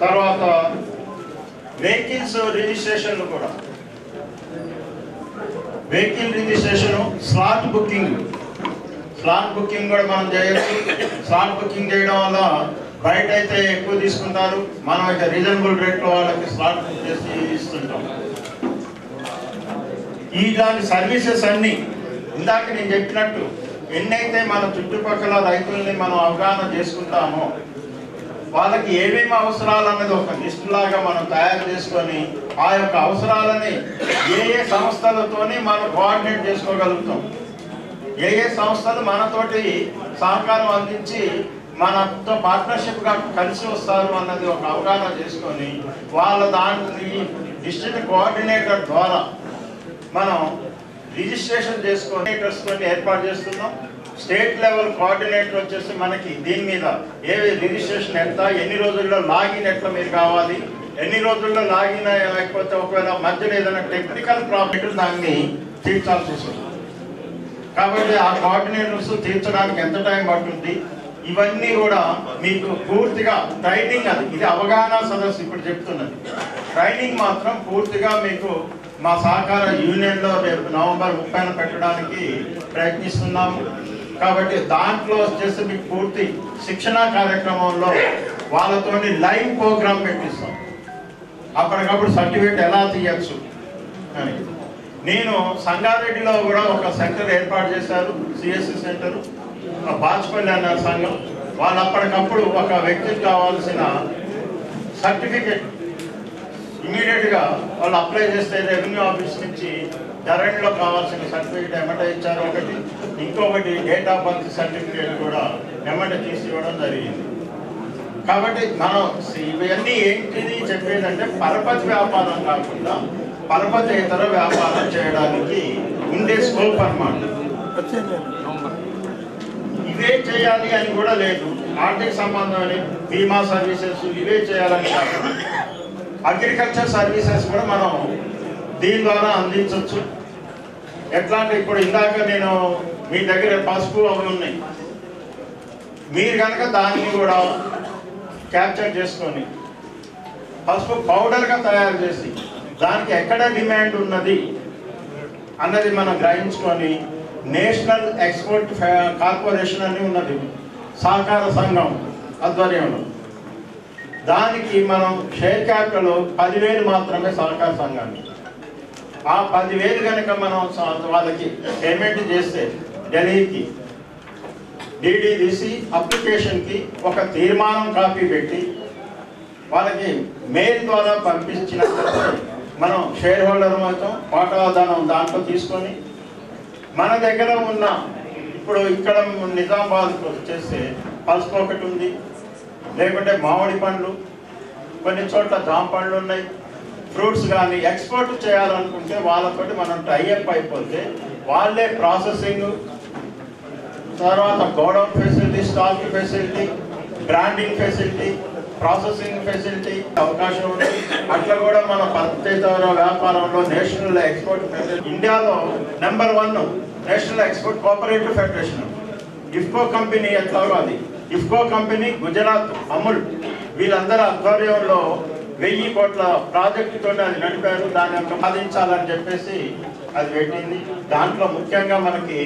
తర్వాత వెహికల్స్ రిజిస్ట్రేషన్లు కూడా, వెహికల్ రిజిస్ట్రేషను, స్లాట్ బుకింగ్ కూడా మనం చేయొచ్చు. స్లాట్ బుకింగ్ చేయడం వల్ల బయట అయితే ఎక్కువ తీసుకుంటారు, మనం అయితే రీజనబుల్ రేట్లో వాళ్ళకి స్లాట్ బుక్ చేసి ఇస్తుంటాం. ఇలాంటి సర్వీసెస్ అన్నీ ఇందాక నేను చెప్పినట్టు ఎన్నైతే మన చుట్టుపక్కల రైతుల్ని మనం అవగాహన చేసుకుంటామో వాళ్ళకి ఏమేమి అవసరాలు అన్నది ఒక లిస్ట్ లాగా మనం తయారు చేసుకొని ఆ యొక్క అవసరాలని ఏ సంస్థలతోని మనం కోఆర్డినేట్ చేసుకోగలుగుతాం, ఏ సంస్థలు మనతోటి సహకారం అందించి మనతో పార్ట్నర్షిప్గా కలిసి వస్తారు అన్నది ఒక అవగాహన చేసుకొని వాళ్ళ దాన్ని డిస్ట్రిక్ట్ కోఆర్డినేటర్ ద్వారా మనం రిజిస్ట్రేషన్ చేసుకొని ఏర్పాటు చేస్తున్నాం. స్టేట్ లెవెల్ కోఆర్డినేటర్ వచ్చేసి మనకి దీని మీద ఏ రిజిస్ట్రేషన్ ఎంత, ఎన్ని రోజుల్లో లాగిన్ ఎట్లా మీరు కావాలి, ఎన్ని రోజుల్లో లాగిన్ లేకపోతే ఒకవేళ మధ్యలో ఏదైనా టెక్నికల్ ప్రాబ్లం దాన్ని తీర్చాల్సి వస్తుంది. కాబట్టి ఆ కోఆర్డినేటర్స్ తీర్చడానికి ఎంత టైం పడుతుంది, ఇవన్నీ కూడా మీకు పూర్తిగా ట్రైనింగ్, ఇది అవగాహన సదస్సు ఇప్పుడు చెప్తున్నది. ట్రైనింగ్ మాత్రం పూర్తిగా మీకు మా సహకార యూనియన్లో రేపు నవంబర్ 30న పెట్టడానికి ప్రయత్నిస్తున్నాము. కాబట్టి దాంట్లో వచ్చేసి మీకు పూర్తి శిక్షణా కార్యక్రమంలో వాళ్ళతో లైవ్ ప్రోగ్రామ్ పెట్టిస్తాం. అప్పటికప్పుడు సర్టిఫికేట్ ఎలా తీయచ్చు అని. నేను సంగారెడ్డిలో కూడా ఒక సెంటర్ ఏర్పాటు చేశారు, CSC సెంటర్, బాచ్పల్లి అన్న సంఘం. వాళ్ళు అప్పటికప్పుడు ఒక వ్యక్తికి కావాల్సిన సర్టిఫికేట్ ఇమీడియట్గా వాళ్ళు అప్లై చేస్తే రెవెన్యూ ఆఫీస్ నుంచి కరెంట్లో కావాల్సిన సర్టిఫికేట్ ఎమ్మటే ఇచ్చారు ఒకటి, ఇంకొకటి డేట్ ఆఫ్ బర్త్ సర్టిఫికేట్ కూడా ఎమ్మటే తీసి ఇవ్వడం జరిగింది. కాబట్టి మనం ఇవన్నీ ఏంటిది చెప్పేదంటే పరపతి వ్యాపారం కాకుండా పరపతేతర వ్యాపారం చేయడానికి ఉండే స్కోప్ అన్నమాట. ఇవే చేయాలి అని కూడా లేదు, ఆర్థిక సంబంధం బీమా సర్వీసెస్ ఇవే చేయాలని కాకుండా అగ్రికల్చర్ సర్వీసెస్ కూడా మనం దీని ద్వారా అందించవచ్చు. ఎట్లా అంటే ఇప్పుడు ఇందాక నేను మీ దగ్గర పసుపు అవి ఉన్నాయి, మీరు కనుక దాన్ని కూడా క్యాప్చర్ చేసుకొని పసుపు పౌడర్గా తయారు చేసి దానికి ఎక్కడ డిమాండ్ ఉన్నది అన్నది మనం గ్రహించుకొని నేషనల్ ఎక్స్పోర్ట్ కార్పొరేషన్ అని ఉన్నది సహకార సంఘం ఆధ్వర్యంలో, దానికి మనం షేర్ క్యాపిటల్ 10,000 మాత్రమే సహకార సంఘానికి. ఆ 10,000 కనుక మనం వాళ్ళకి పేమెంట్ చేస్తే ఢిల్లీకి డీడీ తీసి అప్లికేషన్కి ఒక తీర్మానం కాపీ పెట్టి వాళ్ళకి మెయిల్ ద్వారా పంపించినట్లయితే మనం షేర్ హోల్డర్ అవుతాం, వాటాదానం దాంట్లో తీసుకొని మన దగ్గర ఉన్న ఇప్పుడు ఇక్కడ నిజామాబాద్కి వచ్చేస్తే పసుపు ఒకటి ఉంది, లేకుంటే మామిడి పండ్లు, కొన్ని చోట్ల జామ పండ్లు ఉన్నాయి, ఫ్రూట్స్ కానీ ఎక్స్పోర్ట్ చేయాలనుకుంటే వాళ్ళతోటి మనం టైఅప్ అయిపోతే వాళ్ళే ప్రాసెసింగ్, తర్వాత godown facility, stock facility, branding facility, processing facility అవకాశం ఉంది. అట్లా కూడా మన పరపతేతర వ్యాపారంలో నేషనల్ ఎక్స్పోర్ట్ ఇండియాలో number 1 national export cooperative federation IFFCO company ఎట్లాగో అది. ఇఫ్కో కంపెనీ, గుజరాత్ అమూల్, వీళ్ళందరి ఆధ్వర్యంలో 1000 కోట్ల ప్రాజెక్టుతో అది నడిపారు. దాని యొక్క సాధించాలని చెప్పేసి అది పెట్టింది. దాంట్లో ముఖ్యంగా మనకి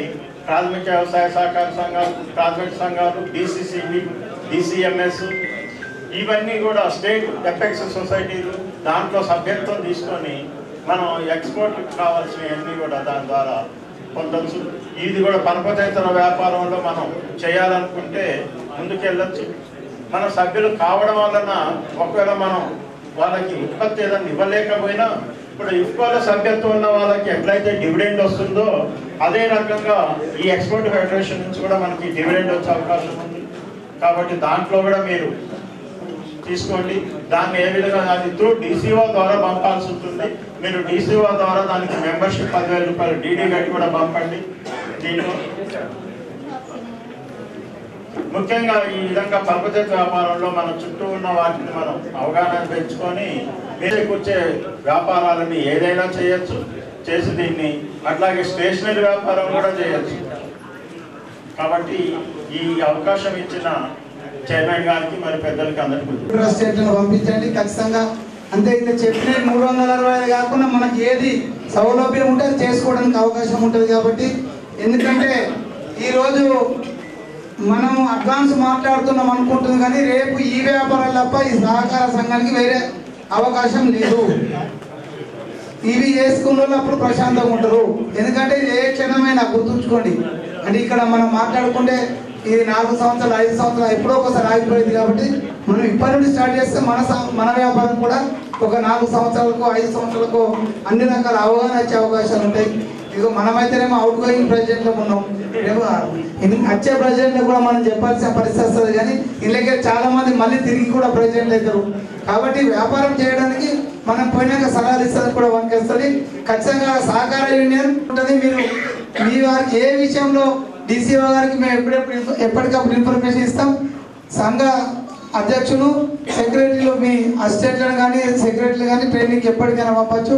ప్రాథమిక వ్యవసాయ సహకార సంఘాలు, ప్రాథమిక సంఘాలు, DCCB, DCMS ఇవన్నీ కూడా స్టేట్ ఎఫెక్స్ సొసైటీలు దాంట్లో సభ్యత్వం తీసుకొని మనం ఎక్స్పోర్ట్ కావాల్సినవన్నీ కూడా దాని ద్వారా పొందొచ్చు. ఇది కూడా పరపతేతర వ్యాపారంలో మనం చేయాలనుకుంటే ముందుకెళ్ళొచ్చు. మన సభ్యులు కావడం వలన ఒకవేళ మనం వాళ్ళకి ఉత్పత్తి ఏదైనా ఇవ్వలేకపోయినా ఇప్పుడు ఇఫ్కోలో సభ్యత్వం ఉన్న వాళ్ళకి ఎట్లయితే డివిడెండ్ వస్తుందో అదే రకంగా ఈ ఎక్స్పోర్ట్ ఫెడరేషన్ నుంచి కూడా మనకి డివిడెండ్ వచ్చే అవకాశం ఉంది. కాబట్టి దాంట్లో కూడా మీరు తీసుకోండి. దాన్ని ఏ విధంగా అది త్రూ DCO ద్వారా పంపాల్సి ఉంటుంది. మీరు DCO ద్వారా దానికి మెంబర్షిప్ 10,000 రూపాయలు DD కట్టి కూడా పంపండి. దీంట్లో ముఖ్యంగా ఈ విధంగా పరపతేతర వ్యాపారంలో మన చుట్టూ ఉన్న వాటిని మనం అవగాహన పెంచుకొని మీరే కూర్చే వ్యాపారాలని ఏదైనా చేయొచ్చు, చేసి దీన్ని అట్లాగే స్టేషనరీ వ్యాపారం కూడా చేయొచ్చు. కాబట్టి ఈ అవకాశం ఇచ్చిన చైర్మన్ గారికి మరి పెద్దలకి అందరికీ స్టేట్లను పంపించండి ఖచ్చితంగా. అంతే ఇంకా చెప్పిన 365 కాకుండా మనకి ఏది సౌలభ్యం ఉంటే అది చేసుకోవడానికి అవకాశం ఉంటుంది. కాబట్టి ఎందుకంటే ఈరోజు మనం అడ్వాన్స్ మాట్లాడుతున్నాం అనుకుంటుంది, కానీ రేపు ఈ వ్యాపారాలు తప్ప ఈ సహకార సంఘానికి వేరే అవకాశం లేదు. ఇవి చేసుకున్న వాళ్ళు అప్పుడు ప్రశాంతంగా ఉంటారు. ఎందుకంటే ఏ క్షణమైనా గుర్తుంచుకోండి. అంటే ఇక్కడ మనం మాట్లాడుకుంటే ఇది 4 సంవత్సరాలు 5 సంవత్సరాలు ఎప్పుడో ఒకసారి ఆగిపోయింది. కాబట్టి మనం ఇప్పటి నుండి స్టార్ట్ చేస్తే మన వ్యాపారం కూడా ఒక 4 సంవత్సరాలకు 5 సంవత్సరాలకు అన్ని రకాల అవగాహన వచ్చే అవకాశాలు ఉంటాయి. ఇదిగో మనమైతేనేమో అవుట్ గోయింగ్ ప్రెసిడెంట్లో ఉన్నాం, రేపు వచ్చే ప్రెసిడెంట్లో కూడా మనం చెప్పాల్సిన పరిస్థితి వస్తుంది. కానీ ఇళ్ళకే చాలా మంది మళ్ళీ తిరిగి కూడా ప్రెసిడెంట్ అవుతారు. కాబట్టి వ్యాపారం చేయడానికి మనం పోయినాక సలహాలు ఇస్తుంది కూడా వస్తుంది. ఖచ్చితంగా సహకార యూనియన్ ఉంటుంది. మీరు మీ వారికి ఏ విషయంలో DCO గారికి మేము ఎప్పటికప్పుడు ఇన్ఫర్మేషన్ ఇస్తాం. సంఘ అధ్యక్షులు, సెక్రటరీలు, మీ అసిస్టెంట్లను కానీ సెక్రటరీలు కానీ ట్రైనింగ్కి ఎప్పటికైనా పంపచ్చు.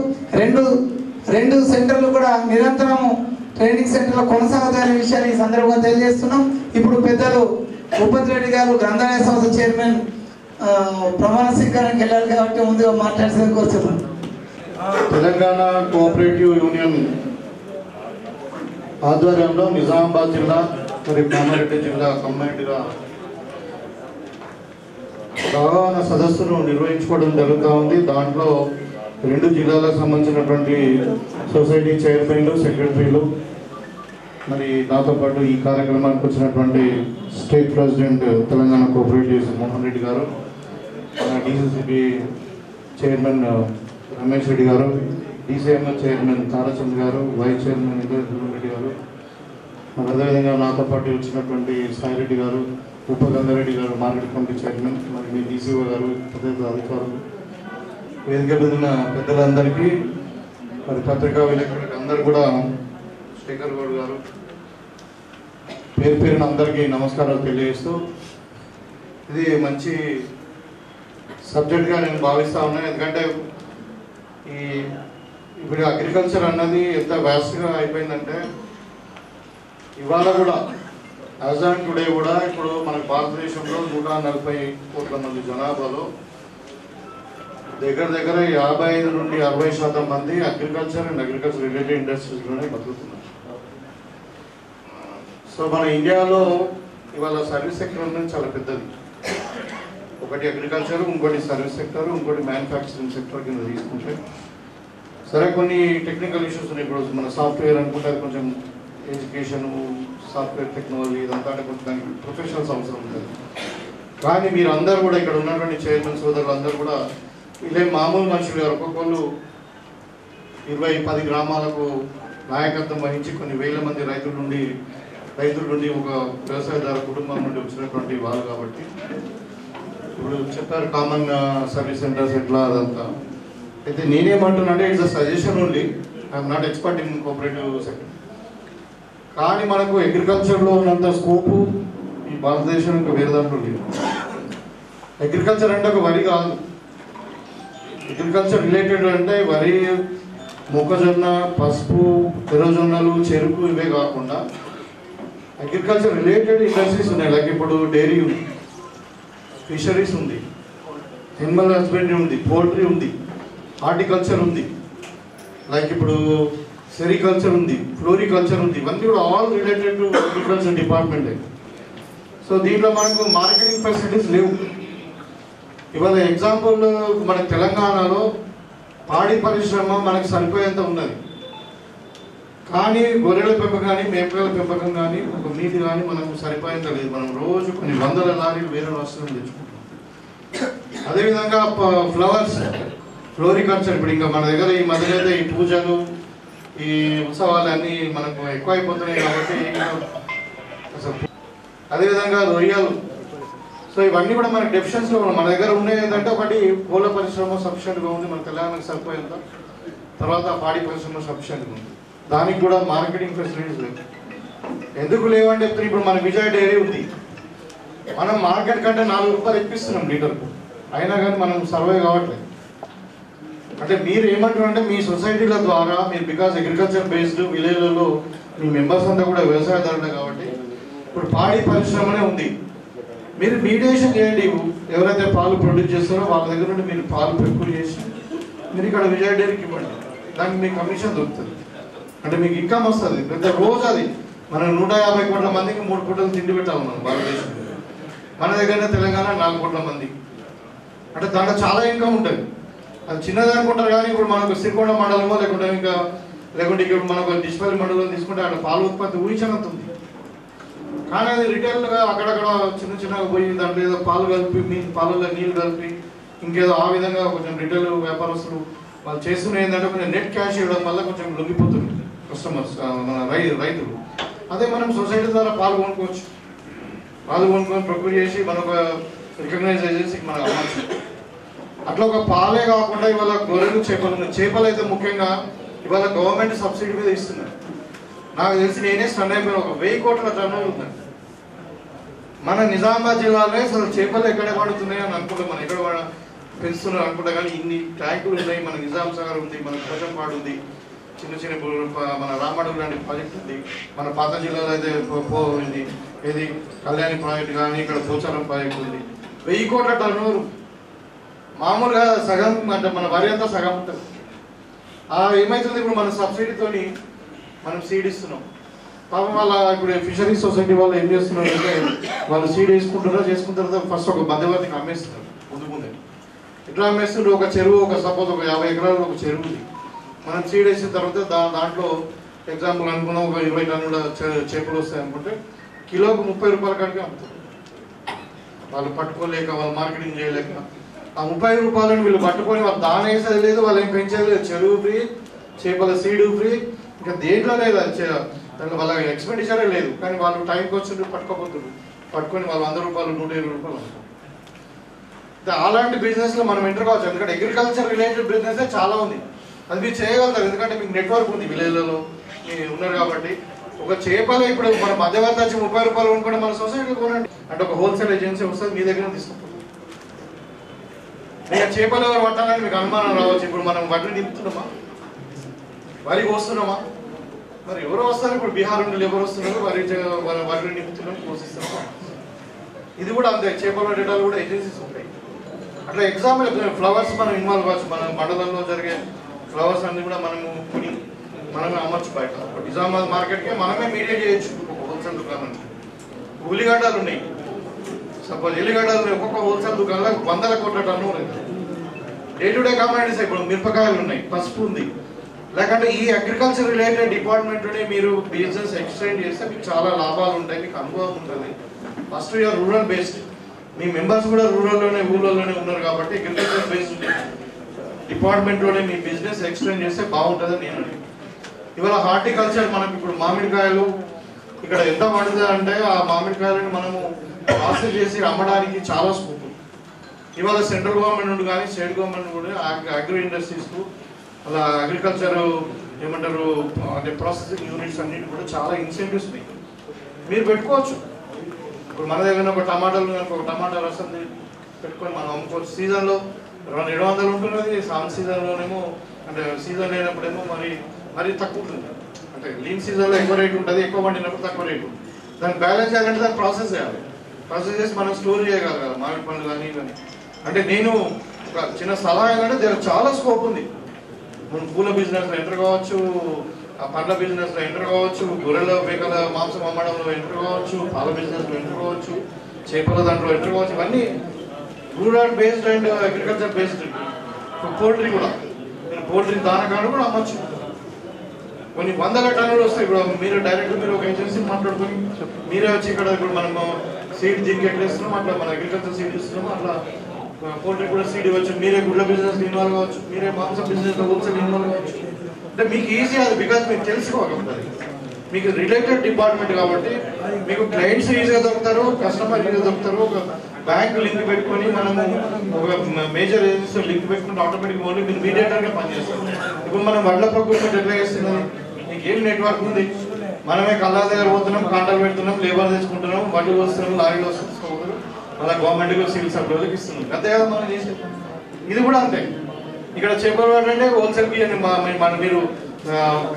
రెండు సెంటర్లు కూడా నిరంతరము ట్రైనింగ్ సెంటర్లో కొనసాగుతున్న విషయాన్ని ఈ సందర్భంగా తెలియజేస్తున్నాం. ఇప్పుడు పెద్దలు భూపతి రెడ్డి గారు గ్రంథాలయ సంస్థ చైర్మన్ ప్రమాణ స్వీకారానికి వెళ్ళాలి కాబట్టి ముందుగా మాట్లాడాల్సింది కోరుతున్నాం. తెలంగాణ కోఆపరేటివ్ యూనియన్ ఆధ్వర్యంలో నిజామాబాద్ జిల్లా మరియు కామారెడ్డి జిల్లా కంబైన్డ్గా అవగాహన సదస్సును నిర్వహించుకోవడం జరుగుతూ ఉంది. దాంట్లో 2 జిల్లాలకు సంబంధించినటువంటి సొసైటీ చైర్మన్లు, సెక్రటరీలు, మరి నాతో పాటు ఈ కార్యక్రమానికి వచ్చినటువంటి state president Telangana cooperatives Mohan Reddy గారు, DCCB చైర్మన్ రమేష్ రెడ్డి గారు, DCMS చైర్మన్ తారచంద్ గారు, వైస్ చైర్మన్ రెడ్డి గారు, మరి అదేవిధంగా నాతో పాటు వచ్చినటువంటి సాయిరెడ్డి గారు, ఉపగంగారెడ్డి గారు మార్కెట్ కమిటీ చైర్మన్, మరి మీ DCO గారు, తదితర అధికారులు, వేదిక మీద పెద్దలందరికీ, మరి పత్రికా విలేకరులకు అందరూ కూడా, శేఖర్ గౌడ్ గారు, పేరున అందరికీ నమస్కారాలు తెలియజేస్తూ, ఇది మంచి సబ్జెక్ట్గా నేను భావిస్తూ ఉన్నాను. ఎందుకంటే ఇప్పుడు అగ్రికల్చర్ అన్నది ఎంత వ్యాస్ట్గా అయిపోయిందంటే ఇవాళ కూడా యాజ్ ఆన్ టుడే కూడా ఇప్పుడు మన భారతదేశంలో 140 కోట్ల మంది జనాభాలో దగ్గర 55 నుండి 60% మంది అగ్రికల్చర్ అండ్ అగ్రికల్చర్ రిలేటెడ్ ఇండస్ట్రీస్లోనే బతుకుతున్నారు. సో మన ఇండియాలో ఇవాళ సర్వీస్ సెక్టర్ అనేది చాలా పెద్దది. ఒకటి అగ్రికల్చర్, ఇంకోటి సర్వీస్ సెక్టర్, ఇంకోటి మ్యానుఫ్యాక్చరింగ్ సెక్టర్ కింద తీసుకుంటే సరే కొన్ని టెక్నికల్ ఇష్యూస్ ఉన్నాయి. ఇప్పుడు మన సాఫ్ట్వేర్ అనుకుంటే అది కొంచెం ఎడ్యుకేషన్, సాఫ్ట్వేర్ టెక్నాలజీ ఇదంతా అంటే కొంచెం దానికి ప్రొఫెషనల్స్ అవసరం ఉంటుంది. కానీ మీరు అందరూ కూడా ఇక్కడ ఉన్నటువంటి చైర్మన్ సోదరులు అందరూ కూడా వీళ్ళే మామూలు మనుషులు గారు. ఒక్కొక్కళ్ళు 20-10 గ్రామాలకు నాయకత్వం వహించి కొన్ని వేల మంది రైతుల నుండి ఒక వ్యవసాయదారు కుటుంబం నుండి వచ్చినటువంటి వాళ్ళు. కాబట్టి ఇప్పుడు చెప్పారు కామన్ సర్వీస్ సెంటర్స్ ఎట్లా అదంతా. అయితే నేనేమంటున్నా అంటే it's a suggestion only, I'm not expert in cooperative sector. కానీ మనకు అగ్రికల్చర్లో ఉన్నంత స్కోపు ఈ భారతదేశానికి వేరే దాంట్లో లేదు. అగ్రికల్చర్ అంటే ఒక వరి కాదు. అగ్రికల్చర్ రిలేటెడ్ అంటే వరి, మొక్కజొన్న, పసుపు, ఎర్రజొన్నలు, చెరుకు ఇవే కాకుండా అగ్రికల్చర్ రిలేటెడ్ ఇండస్ట్రీస్ ఉన్నాయి. లైక్ ఇప్పుడు డైరీ ఉంది, ఫిషరీస్ ఉంది, ఎనిమల్ హస్బెండరీ ఉంది, పోల్ట్రీ ఉంది, హార్టికల్చర్ ఉంది, లైక్ ఇప్పుడు సెరికల్చర్ ఉంది, ఫ్లోరికల్చర్ ఉంది. ఇవన్నీ కూడా ఆల్ రిలేటెడ్ టు అగ్రికల్చర్ డిపార్ట్మెంటే. సో దీంట్లో మనకు మార్కెటింగ్ ఫెసిలిటీస్ లేవు. ఇవాళ ఎగ్జాంపుల్ మన తెలంగాణలో పాడి పరిశ్రమ మనకు సరిపోయేంత ఉన్నది, కానీ గొర్రెల పెంపకం కానీ మేకల పెంపకం కానీ ఒక నీటి కానీ మనకు సరిపోయేంత లేదు. మనం రోజు కొన్ని వందల లారీలు వేరే రాష్ట్రం తెచ్చుకుంటాం. అదేవిధంగా ఫ్లవర్స్, ఫ్లోరికల్చర్ ఇప్పుడు ఇంకా మన దగ్గర ఈ మధ్యలో ఈ పూజలు ఈ ఉత్సవాలు అన్నీ మనకు ఎక్కువ అయిపోతున్నాయి కాబట్టి అసలు. అదేవిధంగా రొయ్యలు. సో ఇవన్నీ కూడా మనకు డెఫిషియన్సీలో మన దగ్గర ఉన్నాయి. ఏంటంటే ఒకటి కోళ్ళ పరిశ్రమ సఫిషియెంట్గా ఉంది, మన తెలంగాణకు సరిపోయేంత. తర్వాత పాడి పరిశ్రమ సఫిషియెంట్గా ఉంది, దానికి కూడా మార్కెటింగ్ ఫెసిలిటీస్ లేవు. ఎందుకు లేవంటే ఇప్పుడు మన విజయ్ డైరీ ఉంది, మనం మార్కెట్ కంటే 4 రూపాయలు ఇప్పిస్తున్నాం లీటర్కు, అయినా కానీ మనం సర్వే కావట్లేదు. అంటే మీరు ఏమంటారు అంటే మీ సొసైటీల ద్వారా మీరు బికాజ్ అగ్రికల్చర్ బేస్డ్ విలేజ్లలో మీ మెంబర్స్ అంతా కూడా వ్యవసాయదారులే కాబట్టి ఇప్పుడు పాడి పరిశ్రమనే ఉంది. మీరు మీడియేషన్ చేయండి, ఎవరైతే పాలు ప్రొడ్యూస్ చేస్తారో వాళ్ళ దగ్గర నుండి మీరు పాలు ప్రొక్యూర్ చేసి మీరు ఇక్కడ విజయ డైరీకి ఇవ్వండి, దానికి మీకు కమిషన్ దొరుకుతుంది. అంటే మీకు ఇన్కమ్ వస్తుంది పెద్ద రోజు. అది మనం 150 కోట్ల మందికి 3 పూటలు తిండి పెట్టాలి మనం భారతదేశంలో. మన దగ్గర తెలంగాణ 4 కోట్ల మంది, అంటే దాంట్లో చాలా ఇన్కమ్ ఉంటుంది. అది చిన్నది అనుకుంటారు కానీ ఇప్పుడు మనకు సిరికొండ మండలమో లేకుంటే ఇక్కడ మనకు డిస్పల్లి మండలం తీసుకుంటే అక్కడ పాల ఉత్పత్తి ఊహించినంత ఉంది. కానీ అది రిటైల్గా అక్కడక్కడ చిన్నగా పోయి దాంట్లో ఏదో పాలు కలిపి పాలలో నీళ్ళు కలిపి ఇంకేదో ఆ విధంగా కొంచెం రిటైల్ వ్యాపారస్తులు వాళ్ళు చేస్తున్న ఏంటంటే కొంచెం నెట్ క్యాష్ ఇవ్వడం వల్ల కొంచెం లొంగిపోతుంది కస్టమర్స్, మన రైతులు. అదే మనం సొసైటీ ద్వారా పాలు కొనుక్కోవచ్చు, పాలు కొనుక్కొని ప్రొక్యూర్ చేసి మనకు రికగ్నైజ్ ఏజెన్సీకి మనకు అమ్మచ్చు. అట్లా ఒక పాలే కాకుండా ఇవాళ గొర్రెలు, చేపలు అయితే ముఖ్యంగా ఇవాళ గవర్నమెంట్ సబ్సిడీ మీద ఇస్తున్నారు. నాకు తెలిసి నేనే స్టన్ అయిపోయిన, ఒక 1000 కోట్ల టర్నోవర్ ఉందండి మన నిజామాబాద్ జిల్లాలో. అసలు చేపలు ఎక్కడ పడుతున్నాయి అని అనుకుంటాం, మనం ఎక్కడ పెంచుతున్నారు అనుకుంటా, కానీ ఇన్ని ట్యాంకులు ఉన్నాయి. మన నిజాం సాగర్ ఉంది, మన కోచంపాడు ఉంది, చిన్న మన రామడుగు లాంటి ప్రాజెక్ట్ ఉంది. మన పాత జిల్లాలో అయితే ఉంది, ఏది కళ్యాణి ప్రాజెక్ట్ కానీ ఇక్కడ పోచారం ప్రాజెక్ట్ ఉంది. 1000 కోట్ల టర్నోవర్. మామూలుగా సగం అంటే మన వరి అంతా సగం ఉంటుంది. ఏమవుతుంది ఇప్పుడు మన సబ్సిడీతోని మనం సీడ్ ఇస్తున్నాం. పాపం వాళ్ళ ఇప్పుడు ఫిషరీస్ సొసైటీ వాళ్ళు ఏం చేస్తున్నారు అంటే వాళ్ళు సీడ్ చేసుకున్న తర్వాత ఫస్ట్ ఒక మధ్యవర్తికి అమ్మేస్తున్నారు. ముందు ఇట్లా అమ్మేస్తుంటే ఒక చెరువు, ఒక సపోజ్ ఒక 50 ఎకరాలు ఒక చెరువు ఉంది. మనం సీడ్ వేసిన తర్వాత దాంట్లో ఎగ్జాంపుల్ అనుకున్నాం ఒక 20 టన్నుల చేపలు వస్తాయి అనుకుంటే కిలోకు 30 రూపాయల కాడికి అమ్ముతారు. వాళ్ళు పట్టుకోలేక, వాళ్ళు మార్కెటింగ్ చేయలేక ఆ 30 రూపాయలను వీళ్ళు పట్టుకొని వాళ్ళు దాన వేసేది లేదు, వాళ్ళు ఏం పెంచేది లేదు. చెరువు ఫ్రీ, చేపల సీడు ఫ్రీ, ఇంకా దేంట్లో లేదు. దాంట్లో వాళ్ళ ఎక్స్పెండిచరే లేదు. కానీ వాళ్ళు టైంకి వచ్చి పట్టుకొని వాళ్ళు 100 రూపాయలు 120 రూపాయలు అమ్ముతారు. అలాంటి బిజినెస్లో మనం ఎంటర్ కావచ్చు. ఎందుకంటే అగ్రికల్చర్ రిలేటెడ్ బిజినెస్ చాలా ఉంది, అది మీరు చేయగలుగుతారు. ఎందుకంటే మీకు నెట్వర్క్ ఉంది, విలేజ్లలో ఉన్నారు కాబట్టి. ఒక చేపలు ఇప్పుడు మన మధ్యవర్తి వచ్చి 30 రూపాయలు కొనుక్కుంటే మన సొసైటీ కొనండి అంటే ఒక హోల్సేల్ ఏజెన్సీ వస్తుంది, మీ దగ్గర తీసుకుంటారు. మీకు చేపలు ఎవరు పట్టాలని మీకు అనుమానం రావచ్చు. ఇప్పుడు మనం వడ్లు నింపుతున్నామా, వరి కోస్తున్నామా? మరి ఎవరు వస్తారు? ఇప్పుడు బీహార్ నుండి ఎవరు వస్తున్నారు? వరి నింపుతున్నాం, కోసిస్తున్నామా? ఇది కూడా అంతే. చేపల డేటాలు కూడా ఏజెన్సీస్ ఉంటాయి. అట్లా ఎగ్జాంపుల్ ఫ్లవర్స్ మనం ఇన్వాల్వ్ కావచ్చు. మన మండలంలో జరిగే ఫ్లవర్స్ అన్ని కూడా మనమే అమ్మచ్చు బయట. నిజామాబాద్ మార్కెట్కి మనమే మీడియేట్ చేయొచ్చు. హోల్సేల్ దుకాణానికి ఉల్లిగడ్డలు ఉన్నాయి, సపోజ్ ఎల్లిగడ్డలు ఒక్కొక్క హోల్సేల్ దుకాణంలో 100 కోట్ల టన్ను ఉన్నాయి. డే టు డే కమాడిటీస్ ఇప్పుడు మిరపకాయలు ఉన్నాయి, పసుపు ఉంది. లేకంటే ఈ అగ్రికల్చర్ రిలేటెడ్ డిపార్ట్మెంట్లోనే మీరు బిజినెస్ ఎక్స్టెండ్ చేస్తే మీకు చాలా లాభాలు ఉంటాయి, మీకు అనుభవం ఉంటుంది. ఫస్ట్ యూఆర్ రూరల్ బేస్డ్, మీ మెంబర్స్ కూడా ఊళ్ళలోనే ఉన్నారు కాబట్టి అగ్రికల్చర్ బేస్డ్ డిపార్ట్మెంట్లోనే మీ బిజినెస్ ఎక్స్టెండ్ చేస్తే బాగుంటుందని నేను. ఇవాళ హార్టికల్చర్ మనకి ఇప్పుడు మామిడికాయలు ఇక్కడ ఎంత పడుతుంది అంటే ఆ మామిడికాయలను మనము ప్రాసెస్ చేసి అమ్మడానికి చాలా స్కోప్. ఇవాళ సెంట్రల్ గవర్నమెంట్ నుండి కానీ స్టేట్ గవర్నమెంట్ కూడా అగ్రి ఇండస్ట్రీస్కు అలా అగ్రికల్చర్ ఏమంటారు అంటే ప్రాసెసింగ్ యూనిట్స్ అన్నిటి కూడా చాలా ఇన్సెంటివ్స్ ఉన్నాయి, మీరు పెట్టుకోవచ్చు. ఇప్పుడు మన దగ్గర ఒక టమాటా రసం పెట్టుకొని మనం అమ్ముకోవచ్చు. సీజన్లో 700 ఉంటున్నది, సన్ సీజన్లోనేమో అంటే సీజన్ లేనప్పుడేమో మరీ తక్కువ ఉంటుంది. అంటే లీన్ సీజన్లో ఎక్కువ రేట్ ఉంటుంది, ఎక్కువ పండినప్పుడు తక్కువ రేట్ ఉంటుంది. దాన్ని బ్యాలెన్స్ చేయాలంటే దాన్ని ప్రాసెస్ చేయాలి. ప్రాసెస్ చేసి మనం స్టోర్ చేయగలగాలి. మామిడి పండ్లు కానీ అంటే నేను ఒక చిన్న సలహా ఏంటంటే దీనికి చాలా స్కోప్ ఉంది. మనం పూల బిజినెస్లో ఎంటర్ కావచ్చు, ఆ పండ్ల బిజినెస్లో ఎంటర్ కావచ్చు, గొర్రెల మేకల మాంసం అమ్మడంలో ఎంటర్ కావచ్చు, పాల బిజినెస్లో ఎంటర్ కావచ్చు, చేపల దాంట్లో ఎంటర్ కావచ్చు. ఇవన్నీ rural based and agriculture based. Poultry కూడా నేను పోల్ట్రీ దానకాలు కూడా అమ్మచ్చు. కొన్ని వందల టన్నులు వస్తాయి. ఇప్పుడు మీరు డైరెక్ట్ మీరు ఒక ఏజెన్సీ మాట్లాడుకొని మీరే వచ్చి ఇక్కడ ఇప్పుడు మనము సీడ్ దీనికి ఎట్లా ఇస్తున్నాం అట్లా మన అగ్రికల్చర్ సీడ్ ఇస్తున్నాము, అట్లా పోల్ట్రీ కూడా సీడ్ ఇవ్వచ్చు. మీరే గుడ్ల బిజినెస్ ఇన్వాల్వ్ కావచ్చు, మీరే మాంసం బిజినెస్ హోల్సేల్ ఇన్వాల్వ్ కావచ్చు. అంటే మీకు ఈజీ అది, బికాజ్ మీకు తెలుసుకోవాలి. మీకు రిలేటెడ్ డిపార్ట్మెంట్ కాబట్టి మీకు క్లయింట్స్ ఈజీగా దొరుకుతారు, కస్టమర్ ఈజీగా దొరుకుతారు. ఒక బ్యాంక్ లింక్ పెట్టుకొని మనము ఒక మేజర్ ఏజెన్సీ లింక్ పెట్టుకుంటే ఆటోమేటిక్ ఓన్లీ మీరు మీడియేటర్గా పనిచేస్తారు. ఇప్పుడు మనం వడ్ల ప్రొక్యూర్మెంట్ ఎట్లా చేస్తున్నది, మీకు ఏం నెట్వర్క్ ఉంది, మనమే కళ్ళ దగ్గర పోతున్నాం, కాంటాలు పెడుతున్నాం, లేబర్ తెచ్చుకుంటున్నాం, బండి వస్తున్నాం, లారీలు వస్తున్నాం, మళ్ళీ గవర్నమెంట్కి సివిల్ సప్లైలకు ఇస్తున్నాం. అంతే కదా మనం చేసేది. ఇది కూడా అంతే. ఇక్కడ చేపలు అంటే హోల్సేల్కి మన మీరు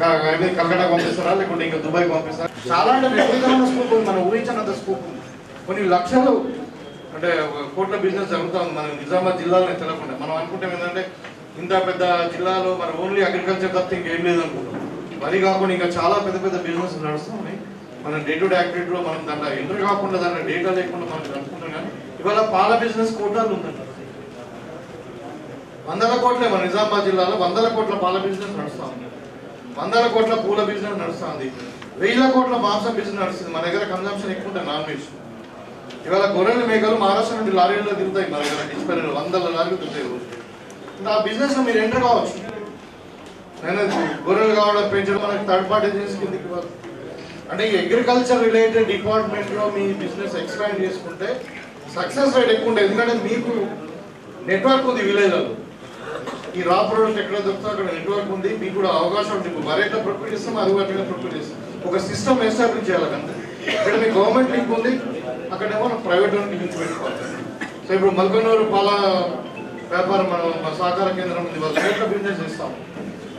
కలకట్టా పంపిస్తారా లేకుంటే ఇంకా దుబాయ్ పంపిస్తారా? చాలా అంటే విపరీతమైన స్కోప్ ఉంది, మనం ఊహించినంత స్కోప్ ఉంది. కొన్ని లక్షలు అంటే కోట్ల బిజినెస్ జరుగుతుంది మన నిజామాబాద్ జిల్లాలో తెలకుండా. మనం అనుకుంటాం ఏంటంటే ఇంత పెద్ద జిల్లాలో మన ఓన్లీ అగ్రికల్చర్ తప్ప ఇంకేం లేదు అనుకుంటాం. అది కాకుండా ఇంకా చాలా పెద్ద పెద్ద బిజినెస్ నడుస్తున్నాయి. మనం డే టు డే యాక్టివిటీలో మనం దాంట్లో ఎంటర్ కాకుండా దాంట్లో డేటా లేకుండా మనం అనుకుంటాం. కానీ ఇవాళ పాల బిజినెస్ కోటాలు ఉందంట, 100 కోట్లే. మన నిజామాబాద్ జిల్లాలో 100 కోట్ల పాల బిజినెస్ నడుస్తూ ఉంది, 100 కోట్ల పూల బిజినెస్ నడుస్తుంది, 1000 కోట్ల మాంసం బిజినెస్ నడుస్తుంది. మన దగ్గర కన్జంప్షన్ ఎక్కువ ఉంటుంది నాన్ వెజ్. ఇవాళ గొర్రెల మేకలు మహారాష్ట్ర నుండి లారీల్లో తిరుగుతాయి, మన దగ్గర డిస్ప్లే 100 లారీలు తిరుగుతాయి రోజు. ఇంకా ఆ బిజినెస్ లో మీరు ఎంటర్ కావచ్చు. నేను గొర్రెలు కావడం పెంచడం మనకి థర్డ్ పార్టీ కిందకి ఇవ్వాలి. అంటే ఈ అగ్రికల్చర్ రిలేటెడ్ డిపార్ట్మెంట్ లో మీ బిజినెస్ ఎక్స్పాండ్ చేసుకుంటే సక్సెస్ రేట్ ఎక్కువ ఉంటుంది. ఎందుకంటే మీకు నెట్వర్క్ ఉంది విలేజ్లో. ఈ రా ప్రోడక్ట్ ఎక్కడ దొరుకుతుందో అక్కడ నెట్వర్క్ ఉంది, మీకు కూడా అవకాశం ఉంటుంది. మరేట్లా ప్రొక్యూర్ చేస్తాం, అది అట్లా ప్రొక్యూర్ చేస్తాం. ఒక సిస్టమ్ ఎస్టాబ్లిష్ చేయాలంటే ఇక్కడ మీకు గవర్నమెంట్ లింక్ ఉంది, అక్కడేమో ప్రైవేట్ లింక్ పెట్టుకోవాలి. సో ఇప్పుడు మల్కనూరు పాల వ్యాపారం మన సహకార కేంద్రం ఉంది, వాళ్ళు రేట్ల బిజినెస్ చేస్తాం.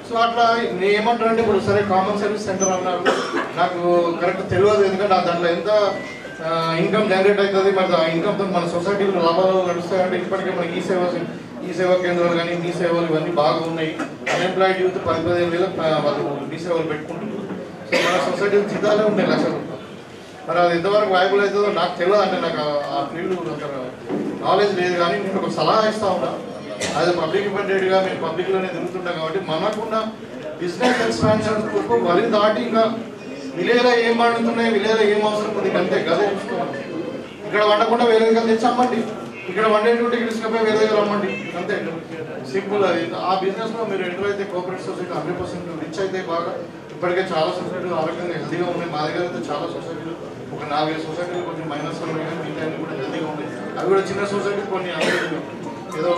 సో అట్లా నేను ఏమంటానంటే ఇప్పుడు సరే కామన్ సర్వీస్ సెంటర్ అన్నారు, నాకు కరెక్ట్ తెలియదు. ఎందుకంటే దాంట్లో ఎంత ఇన్కమ్ జనరేట్ అవుతుంది, మరి ఆ ఇన్కమ్తో మన సొసైటీలో లాభాలు నడుస్తాయంటే ఇప్పటికే మనకి ఈ సేవా కేంద్రాలు కానీ మీ సేవలు ఇవన్నీ బాగా ఉన్నాయి. అన్ఎంప్లాయిడ్ యూత్ 10-15 వేల వాళ్ళు మీ సేవలు పెట్టుకుంటున్నారు. సో మన సొసైటీలో జీతాలే ఉంటాయి లక్షలు. మరి అది ఎంతవరకు వైబుల్ అవుతుందో నాకు తెలియదు. అంటే నాకు ఆ ఫీల్డ్ నాలెడ్జ్ లేదు. కానీ నేను ఒక సలహా ఇస్తా ఉన్నా, అది పబ్లిక్ ఇంపార్టెంట్గా మేము పబ్లిక్లోనే తిరుగుతుంటాం కాబట్టి మనకున్న బిజినెస్ ఎక్స్పాన్షన్ వరి దాటి ఇంకా విలేజ్లో ఏం పండుతున్నాయి, విలేజ్లో ఏం అవసరం ఉంది అంతే గదే చూసుకోవాలి. ఇక్కడ వండకుండా వేరే దగ్గర తెచ్చి అమ్మండి, ఇక్కడ వండేటువంటి తీసుకపోయి వేరే దగ్గర అమ్మండి, అంతే సింపుల్. అది ఆ బిజినెస్లో మీరు ఎంటర్ అయితే కోఆపరేటివ్ సొసైటీ 100% రిచ్ అయితే బాగా. ఇప్పటికే చాలా సొసైటీలు ఆరోగ్యంగా హెల్తీగా ఉన్నాయి. మా దగ్గర అయితే చాలా సొసైటీలు ఒక 4-5 సొసైటీలు కొంచెం మైనస్లో ఉన్నాయి, కానీ మిగతా అన్ని కూడా హెల్తీగా ఉన్నాయి. అవి కూడా చిన్న సొసైటీ కొన్ని ఏదో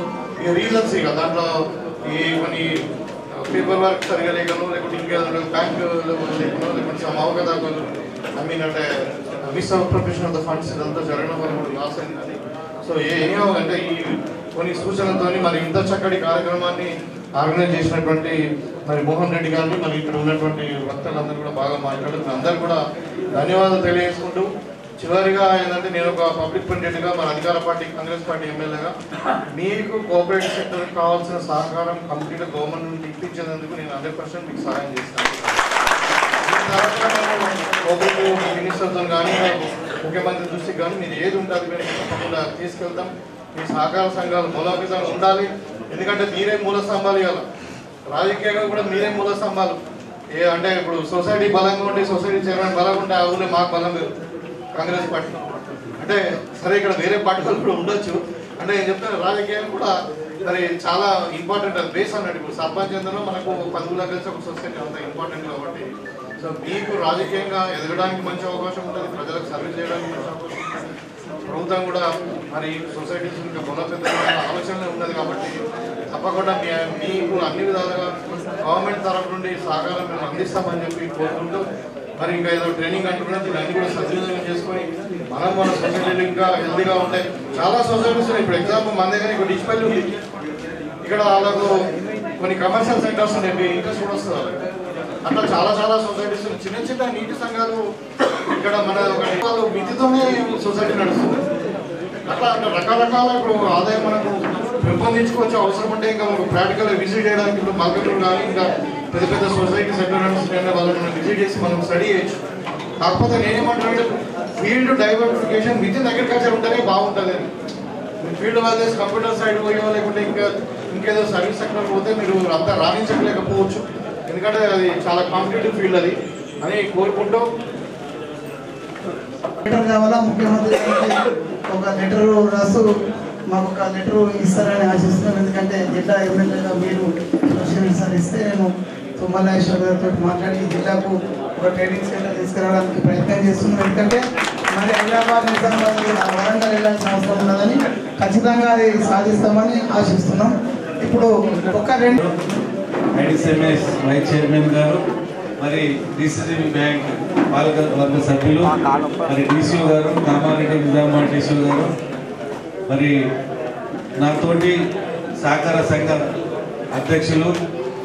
ఈ రీజన్స్ ఇక దాంట్లో ఈ కొన్ని పేపర్ వర్క్ సరిగా లేకనో లేకుంటే ఇంకేదో బ్యాంకు లేకనో లేకుంటే సమ్ అవకతవకలు అంటే miss appropriation of the funds ఇదంతా జరగడం వల్ల కూడా లాస్ అయింది. అది సో ఏమో అంటే ఈ కొన్ని సూచనలతో మరి ఇంత చక్కటి కార్యక్రమాన్ని ఆర్గనైజ్ చేసినటువంటి మరి మోహన్ రెడ్డి గారిని మరి ఇక్కడ ఉన్నటువంటి వక్తలందరూ కూడా బాగా మాట్లాడుతున్నారు. అందరూ కూడా ధన్యవాదాలు తెలియజేసుకుంటూ చివరిగా ఏంటంటే నేను ఒక పబ్లిక్ ప్రెసిడెంట్గా మన అధికార పార్టీ కాంగ్రెస్ పార్టీ ఎమ్మెల్యేగా మీకు కోఆపరేటివ్ సెక్టర్కి కావాల్సిన సహకారం కంప్లీట్గా గవర్నమెంట్ నుండి ఇప్పించేందుకు నేను 100% మీకు సహాయం చేస్తాను. కోఆపరేటివ్ మినిస్టర్తో కానీ ముఖ్యమంత్రి దృష్టికి కానీ మీరు ఏది ఉంటుంది మేము తప్పకుండా తీసుకెళ్తాం. మీ సహకార సంఘాలు మూలవిధంగా ఉండాలి. ఎందుకంటే మీరే మూల స్తంభాలు ఇవ్వాలి, రాజకీయంగా కూడా మీరే మూల స్తంభాలు. అంటే ఇప్పుడు సొసైటీ బలంగా ఉంటే సొసైటీ చైర్మన్ బలంగా ఉంటే ఆ ఊళ్ళో మాకు బలం లేదు కాంగ్రెస్ పార్టీ. అంటే సరే ఇక్కడ వేరే పార్టీలు కూడా ఉండొచ్చు. అంటే నేను చెప్తాను రాజకీయం కూడా మరి చాలా ఇంపార్టెంట్. అది బేస్ అన్నట్టు ఇప్పుడు సర్పంచ్ ఎందులో మనకు 10 ఊళ్ళ కలిసి ఒక సొసైటీ అంత ఇంపార్టెంట్ కాబట్టి సో మీకు రాజకీయంగా ఎదగడానికి మంచి అవకాశం ఉంటుంది, ప్రజలకు సర్వీస్ చేయడానికి మంచి అవకాశం ఉంటుంది. ప్రభుత్వం కూడా మరి సొసైటీస్ ఇంకా బలోపేత ఆలోచనలే ఉన్నది కాబట్టి తప్పకుండా మీకు అన్ని విధాలుగా గవర్నమెంట్ తరఫు నుండి సహకారం మేము అందిస్తామని చెప్పి కోరుకుంటూ మరి ఇంకా ఏదో ట్రైనింగ్ అంటున్నా దీన్ని కూడా సద్వినియోగం చేసుకొని మన సొసైటీలు ఇంకా హెల్తీగా ఉంటాయి. చాలా సొసైటీస్ ఇప్పుడు ఎగ్జాంపుల్ మన దగ్గర ఇక్కడ డిస్ప్లే ఉంది, ఇక్కడ వాళ్ళకు కొన్ని కమర్షియల్ సెక్టర్స్ ఉన్నాయి, ఇంట్రెస్ట్ కూడా వస్తుంది వాళ్ళకి. అట్లా చాలా సొసైటీస్ చిన్న చిన్న నీటి సంఘాలు ఇక్కడ మన ఒకటి వాళ్ళు మితితోనే సొసైటీ నడుస్తుంది. అట్లా రకరకాల ఇప్పుడు ఆదాయం మనకు పెంపొందించుకోవచ్చు. అవసరం ఉంటే ఇంకా మనకు ప్రాక్టికల్గా విజిట్ చేయడానికి ఇప్పుడు మల్కటూరు కానీ ఇంకా పెద్ద పెద్ద సొసైటీస్ ఎక్కడ వాళ్ళని మనం విజిట్ చేసి మనం స్టడీ చేయొచ్చు. కాకపోతే నేనేమంటానంటే field diversification with in agriculture ఉంటేనే బాగుంటుంది. ఫీల్డ్ వదిలేసి కంప్యూటర్ సైడ్ పోయో లేకుంటే ఇంకేదో సర్వీస్ సెక్టర్ పోతే మీరు అంతా రాణించలేకపోవచ్చు. ఎందుకంటే అది చాలా కాంపిటేటివ్ ఫీల్డ్ అది అని కోరుకుంటూ లెటర్ కావాలా ముఖ్యమంత్రి ఒక లెటర్ రాస్తూ మాకు ఒక లెటర్ ఇస్తారని ఆశిస్తున్నాం. ఎందుకంటే జిల్లా ఎమ్మెల్యేగా మీరు సార్ ఇస్తే నేను తుమ్మలేశ్వర గారితో మాట్లాడి జిల్లాకు ఒక ట్రైనింగ్ సెంటర్ తీసుకురావడానికి ప్రయత్నం చేస్తున్నాం. ఎందుకంటే మరి హైదరాబాద్ నిజామాబాద్ వరంగల్ వెళ్ళాల్సిన అవసరం ఉన్నదని ఖచ్చితంగా అది సాధిస్తామని ఆశిస్తున్నాం. ఇప్పుడు ఒక రెండు ఐడిసిఎంఎస్ వైస్ చైర్మన్ గారు, మరి డిసిసిబి బ్యాంక్ పాలకవర్గ సభ్యులు, మరి డిసిఓ గారు, కామారెడ్డి నిజామాబాద్ డిసిఓ గారు, మరి నాతోటి సహకార సంఘ అధ్యక్షులు,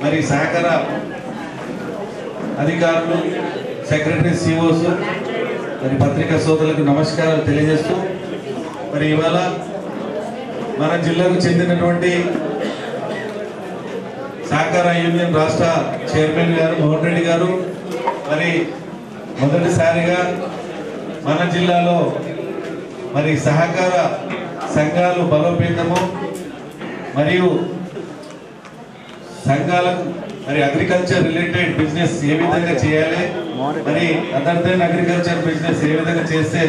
మరి సహకార అధికారులు, సెక్రటరీ, సిఓస్, మరి పత్రికా సోదరులకు నమస్కారాలు తెలియజేస్తూ, మరి ఇవాళ మన జిల్లాకు చెందినటువంటి సహకార యూనియన్ రాష్ట్ర చైర్మన్ గారు మోహన్ రెడ్డి గారు మరి మొదటిసారిగా మన జిల్లాలో మరి సహకార సంఘాలు బలోపేతము మరియు సంఘాలకు మరి అగ్రికల్చర్ రిలేటెడ్ బిజినెస్ ఏ విధంగా చేయాలి, మరి అదర్ దెన్ అగ్రికల్చర్ బిజినెస్ ఏ విధంగా చేస్తే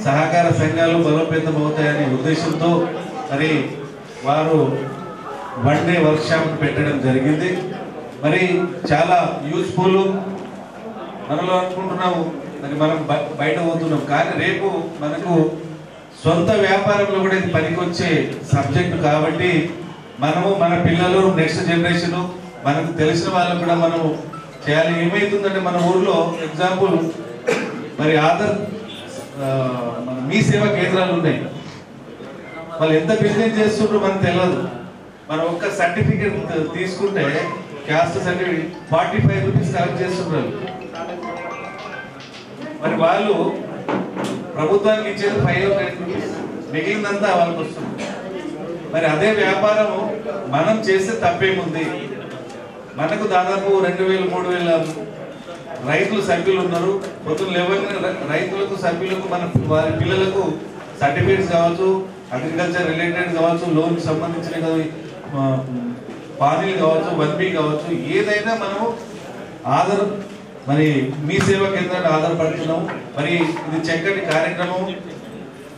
సహకార సంఘాలు బలోపేతం అవుతాయనే ఉద్దేశంతో మరి వారు వన్ డే వర్క్ షాప్ పెట్టడం జరిగింది. మరి చాలా యూస్ఫుల్. మనలో అనుకుంటున్నాము మరి మనం బయట పోతున్నాం, కానీ రేపు మనకు సొంత వ్యాపారంలో కూడా ఇది పనికొచ్చే సబ్జెక్టు కాబట్టి మనము మన పిల్లలు నెక్స్ట్ జనరేషన్ మనకు తెలిసిన వాళ్ళకు కూడా మనము చేయాలి. ఏమవుతుందంటే మన ఊర్లో ఎగ్జాంపుల్ మరి ఆధార్ మన మీ సేవా కేంద్రాలు ఉన్నాయి. వాళ్ళు ఎంత బిజినెస్ చేస్తుండ్రో మనకు తెలియదు. మనం ఒక్క సర్టిఫికేట్ తీసుకుంటే క్యాస్ట్ సర్టిఫికేట్ 45 రూపీస్ కలెక్ట్ చేస్తున్నారు. మరి వాళ్ళు ప్రభుత్వానికి ఇచ్చేది 500 రూపీస్, మిగిలినంతా వాళ్ళకి వస్తుంది. మరి అదే వ్యాపారము మనం చేస్తే తప్పేముంది? మనకు దాదాపు 2000-3000 రైతులు సభ్యులు ఉన్నారు. పొద్దున లేవగానే రైతులకు సభ్యులకు మన వారి పిల్లలకు సర్టిఫికేట్స్ కావచ్చు, అగ్రికల్చర్ రిలేటెడ్ కావచ్చు, లోన్ సంబంధించిన పానీలు కావచ్చు, 1B కావచ్చు, ఏదైనా మనము ఆధార్ మరి మీ సేవా కేంద్రాన్ని ఆధారపడుతున్నాము. మరి ఇది చక్కటి కార్యక్రమం.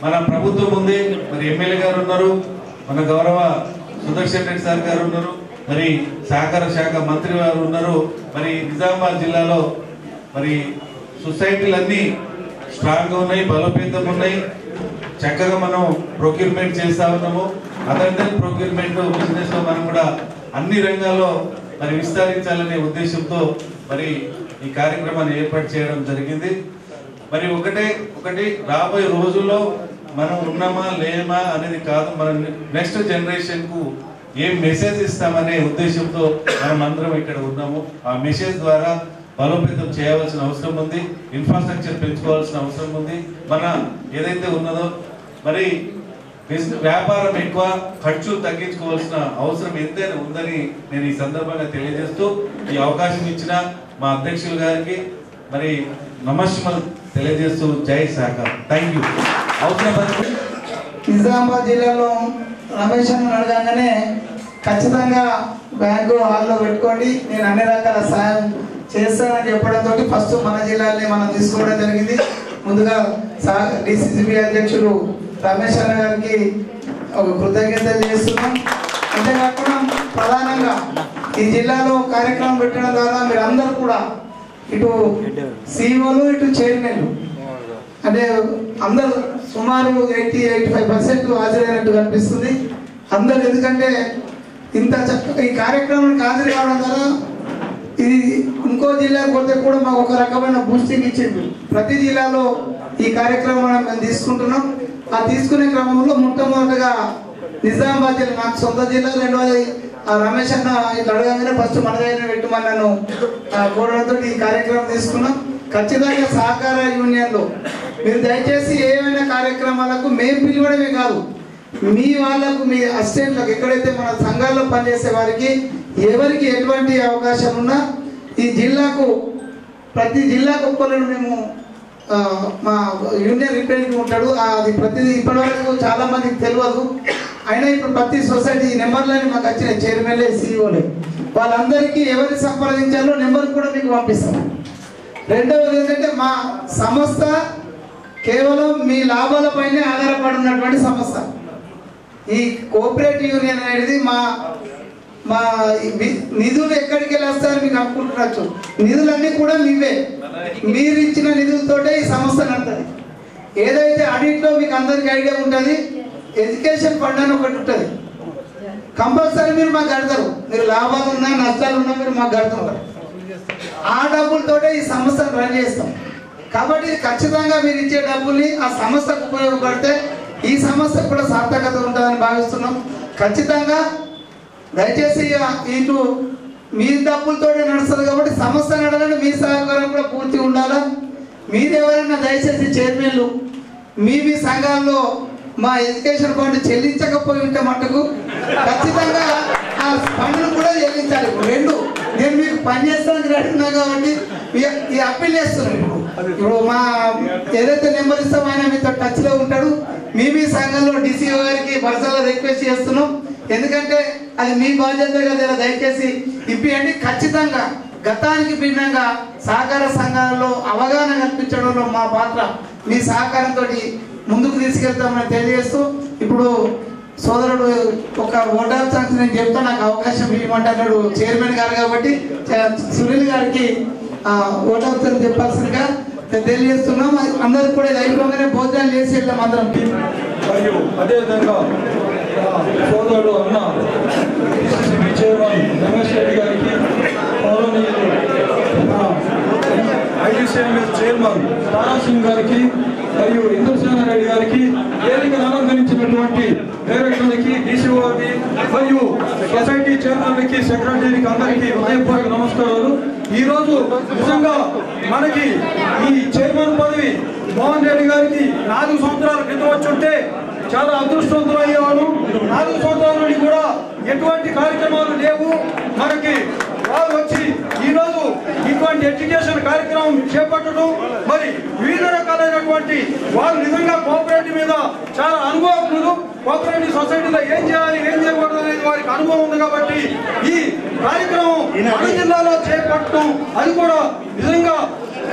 మన ప్రభుత్వం ఉంది, మరి ఎమ్మెల్యే గారు ఉన్నారు, మన గౌరవ సుదర్శన్ రెడ్డి సార్ గారు ఉన్నారు, మరి సహకార శాఖ మంత్రి గారు ఉన్నారు. మరి నిజామాబాద్ జిల్లాలో మరి సొసైటీలన్నీ స్ట్రాంగ్గా ఉన్నాయి, బలోపేతం ఉన్నాయి. చక్కగా మనం ప్రొక్యూర్మెంట్ చేస్తా ఉన్నాము. అదర్ దెన్ ప్రొక్యూర్మెంట్ బిజినెస్ లో మనం కూడా అన్ని రంగాల్లో మరి విస్తరించాలనే ఉద్దేశంతో మరి ఈ కార్యక్రమాన్ని ఏర్పాటు చేయడం జరిగింది. మరి ఒకటి రాబోయే రోజుల్లో మనం ఉన్నామా లేమా అనేది కాదు, మన నెక్స్ట్ జనరేషన్ కు ఏం మెసేజ్ ఇస్తామనే ఉద్దేశంతో మనం అందరం ఇక్కడ ఉన్నాము. ఆ మెసేజ్ ద్వారా బలోపేతం చేయవలసిన అవసరం ఉంది, ఇన్ఫ్రాస్ట్రక్చర్ పెంచుకోవాల్సిన అవసరం ఉంది. మన ఏదైతే ఉన్నదో మరి వ్యాపారం ఎక్కువ, ఖర్చు తగ్గించుకోవాల్సిన అవసరం ఎంతైనా ఉందని నేను ఈ సందర్భంగా తెలియజేస్తూ ఈ అవకాశం ఇచ్చిన మా అధ్యక్షులు గారికి మరి నమస్కారం తెలియజేస్తూ జై సహకార్. Thank you. నిజామాబాద్ జిల్లాలో రమేష్ అని అడగానే ఖచ్చితంగా బ్యాంకు హాల్లో పెట్టుకోండి, నేను అన్ని రకాల సాయం చేస్తానని చెప్పడంతో ఫస్ట్ మన జిల్లాని మనం తీసుకోవడం జరిగింది. ముందుగా డిసిసిబి అధ్యక్షులు రమేష్ అన్న గారికి ఒక కృతజ్ఞతలు చేస్తున్నాం. అంతేకాకుండా ప్రధానంగా ఈ జిల్లాలో కార్యక్రమం పెట్టడం ద్వారా మీరు అందరూ కూడా ఇటు సిఇఓలు ఇటు చైర్మన్లు అంటే అందరూ సుమారు 80-85% హాజరైనట్టు కనిపిస్తుంది అందరు. ఎందుకంటే ఇంత చక్కగా ఈ కార్యక్రమానికి హాజరు కావడం ద్వారా ఇది ఇంకో జిల్లాకు పోతే కూడా మాకు ఒక రకమైన బూస్టింగ్ ఇచ్చింది. ప్రతి జిల్లాలో ఈ కార్యక్రమాన్ని మేము తీసుకుంటున్నాం. ఆ తీసుకునే క్రమంలో మొట్టమొదటిగా నిజామాబాద్ జిల్లా నాకు సొంత జిల్లా, రెండవది రమేష్ అన్న ఇట్లా అడగానే ఫస్ట్ మన దగ్గర పెట్టుమని నన్ను కోరడంతో ఈ కార్యక్రమం తీసుకున్నాం. ఖచ్చితంగా సహకార యూనియన్లో మీరు దయచేసి ఏమైనా కార్యక్రమాలకు మేము పిలవడమే కాదు, మీ వాళ్ళకు మీ అసిస్టెంట్లకు ఎక్కడైతే మన సంఘాల్లో పనిచేసే వారికి ఎవరికి ఎటువంటి అవకాశం ఉన్నా ఈ జిల్లాకు ప్రతి జిల్లాకు ఒక్కరు మేము మా యూనియన్ రిప్రజెంటేటివ్ ఉంటాడు, అది ప్రతిదీ ఇప్పటివరకు చాలా మందికి తెలియదు. అయినా ఇప్పుడు ప్రతి సొసైటీ నెంబర్లని మాకు వచ్చిన చైర్మన్లే సిఇఓలే వాళ్ళందరికీ ఎవరిని సంప్రదించాలో నెంబర్ కూడా మీకు పంపిస్తాం. రెండవది ఏంటంటే మా సంస్థ కేవలం మీ లాభాలపైనే ఆధారపడి ఉన్నటువంటి సంస్థ. ఈ కోఆపరేటివ్ యూనియన్ అనేది మా నిధులు ఎక్కడికి వెళ్ళి వస్తారని మీకు అనుకుంటున్నచ్చు. నిధులన్నీ కూడా మీవే, మీరు ఇచ్చిన నిధులతోటే ఈ సంస్థ నడుతుంది. ఏదైతే ఆడిట్లో మీకు అందరికీ ఐడియా ఉంటుంది, ఎడ్యుకేషన్ ఫండ్ అని ఒకటి ఉంటుంది, కంపల్సరీ మీరు మాకు కడతారు. మీరు లాభాలు ఉన్నా నష్టాలు ఉన్నా మీరు మాకు కడుతుంటారు. ఆ డబ్బులతోటే ఈ సంస్థను రన్ చేస్తాం. కాబట్టి ఖచ్చితంగా మీరు ఇచ్చే డబ్బుల్ని ఆ సంస్థకు ఉపయోగపడితే ఈ సంస్థకు కూడా సార్థకత ఉంటుందని భావిస్తున్నాం. ఖచ్చితంగా దయచేసి ఇటు మీ డబ్బులతోనే నడుస్తుంది కాబట్టి సంస్థ నడవాలంటే మీ సహకారం కూడా పూర్తి ఉండాలా. మీరు ఎవరైనా దయచేసి చైర్మన్లు మీ సంఘాల్లో మా ఎడ్యుకేషన్ ఫండ్ చెల్లించకపోయి ఉంటే మటుకు ఖచ్చితంగా ఆ ఫండ్ను కూడా చెల్లించాలి. రెండు నేను మీకు పని చేస్తానికి రెడీ ఉన్నా కాబట్టి ఈ అప్పీల్ చేస్తున్నాను. ఇప్పుడు మా ఏదైతే నెంబర్ ఇస్తామో ఆయన మీతో టచ్లో ఉంటాడు. మీ సంఘంలో డిసిఓ గారికి పర్సనల్గా రిక్వెస్ట్ చేస్తున్నాం, ఎందుకంటే అది మీ బాధ్యత కదా, దయచేసి ఇప్పియండి. ఖచ్చితంగా గతానికి భిన్నంగా సహకార సంఘాలలో అవగాహన కల్పించడంలో మా పాత్ర మీ సహకారంతో ముందుకు తీసుకెళ్తామని తెలియజేస్తూ, ఇప్పుడు సోదరుడు ఒక ఓట్ ఆఫ్ ఛాన్స్ నేను చెప్తా, నాకు అవకాశం ఇవ్వమంటున్నాడు చైర్మన్ గారు కాబట్టి సునీల్ గారికి ఓట్ ఆఫ్ ఛాన్స్ చెప్పాల్సిందిగా తెలియజేస్తున్నాం. అందరికి కూడా ఇది అయిపోగానే భోజనాలు చేసి వెళ్తాం అందరం. మరియు అదేవిధంగా సోదరుడు అన్న పిసిసిబి చైర్మన్ రమేష్ రెడ్డి గారికి, ఐడిసిఎంఎస్ చైర్మన్ తారా సింగ్ గారికి మరియు ఇంద్రసేన రెడ్డి గారికి, వేదికను అలంకరించినటువంటి డైరెక్టర్లకి, డిసిఓకి మరియు సొసైటీ చైర్మన్లకి, సెక్రటరీకి అందరికీ హృదయపూర్వక నమస్కారాలు. ఈరోజు నిజంగా మనకి ఈ చైర్మన్ పదవి మోహన్ రెడ్డి గారికి 4 సంవత్సరాల క్రితం వచ్చి ఉంటే చాలా అదృష్టవంతులు అయ్యేవాడు. 4 సంవత్సరాల నుండి కూడా ఎటువంటి కార్యక్రమాలు లేవు మనకి. వారు వచ్చి ఈరోజు ఇటువంటి ఎడ్యుకేషన్ కార్యక్రమం చేపట్టడం, మరి వివిధ రకాలైనటువంటి వారు నిజంగా కోఆపరేటివ్ మీద చాలా అనుభవజ్ఞులు. కోఆపరేటివ్ సొసైటీలో ఏం చేయాలి ఏం చేయకూడదు అనేది వారికి అనుభవం ఉంది కాబట్టి ఈ కార్యక్రమం మన జిల్లాలో చేపట్టడం అది కూడా నిజంగా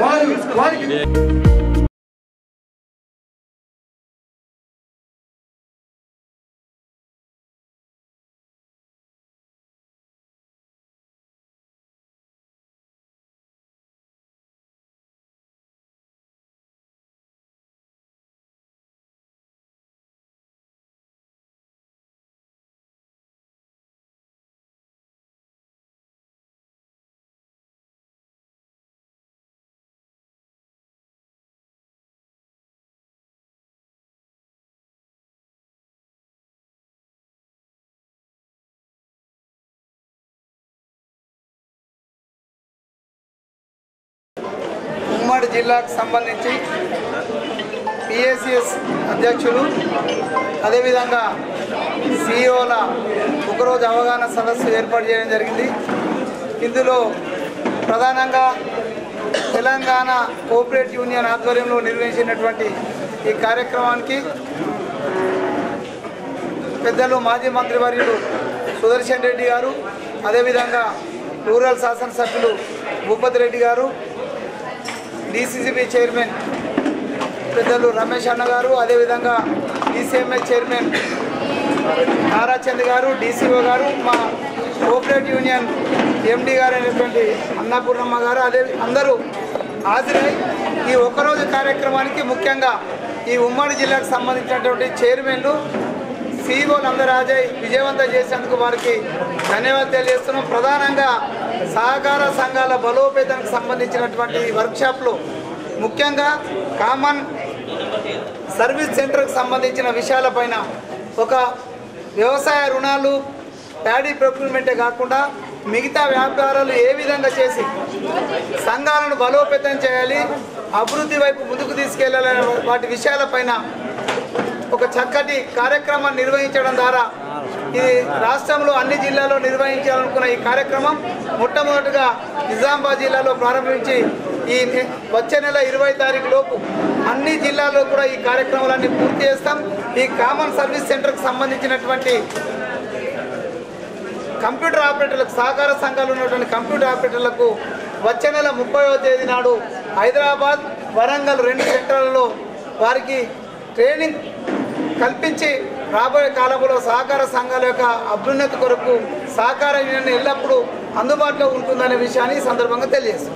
వారికి ఉమ్మడి జిల్లాకు సంబంధించి పిఎస్సిఎస్ అధ్యక్షులు, అదేవిధంగా సిఇఓల ఒకరోజు అవగాహన సదస్సు ఏర్పాటు చేయడం జరిగింది. ఇందులో ప్రధానంగా తెలంగాణ కోఆపరేటివ్ యూనియన్ ఆధ్వర్యంలో నిర్వహించినటువంటి ఈ కార్యక్రమానికి పెద్దలు మాజీ మంత్రివర్యులు సుదర్శన్ రెడ్డి గారు, అదేవిధంగా రూరల్ శాసనసభ్యులు భూపతి రెడ్డి గారు, డిసిసిబి చైర్మన్ పెద్దలు రమేష్ అన్న గారు, అదేవిధంగా డిసిఎంఎస్ చైర్మన్ తారాచంద్ గారు, డిసిఓ గారు, మా కోఆపరేటివ్ యూనియన్ ఎండి గారు అయినటువంటి అన్నపూర్ణమ్మ గారు, అదే అందరూ హాజరై ఈ ఒక్కరోజు కార్యక్రమానికి ముఖ్యంగా ఈ ఉమ్మడి జిల్లాకు సంబంధించినటువంటి చైర్మన్లు సిఇఓలు అందరూ హాజరై విజయవంతం చేసేందుకు వారికి ధన్యవాదాలు తెలియజేస్తున్నాం. ప్రధానంగా సహకార సంఘాల బలోపేతానికి సంబంధించినటువంటి వర్క్షాప్లు, ముఖ్యంగా కామన్ సర్వీస్ సెంటర్కి సంబంధించిన విషయాలపైన ఒక వ్యవసాయ రుణాలు, ప్యాడీ ప్రొక్యూర్మెంటే కాకుండా మిగతా వ్యాపారాలు ఏ విధంగా చేసి సంఘాలను బలోపేతం చేయాలి, అభివృద్ధి వైపు ముందుకు తీసుకెళ్లాలనే వాటి విషయాలపైన ఒక చక్కటి కార్యక్రమాన్ని నిర్వహించడం ద్వారా ఇది రాష్ట్రంలో అన్ని జిల్లాల్లో నిర్వహించాలనుకున్న ఈ కార్యక్రమం మొట్టమొదటిగా నిజామాబాద్ జిల్లాలో ప్రారంభించి ఈ వచ్చే నెల 20 తారీఖు లోపు అన్ని జిల్లాల్లో కూడా ఈ కార్యక్రమాలన్నీ పూర్తి చేస్తాం. ఈ కామన్ సర్వీస్ సెంటర్కి సంబంధించినటువంటి కంప్యూటర్ ఆపరేటర్లకు సహకార సంఘాలు ఉన్నటువంటి కంప్యూటర్ ఆపరేటర్లకు వచ్చే నెల 30వ తేదీ నాడు హైదరాబాద్, వరంగల్ 2 సెంటర్లలో వారికి ట్రైనింగ్ కల్పించి రాబోయే కాలంలో సహకార సంఘాల యొక్క అభ్యున్నతి కొరకు సహకార యూనియన్ ఎల్లప్పుడూ అందుబాటులో ఉంటుందనే విషయాన్ని ఈ సందర్భంగా తెలియజేస్తాం.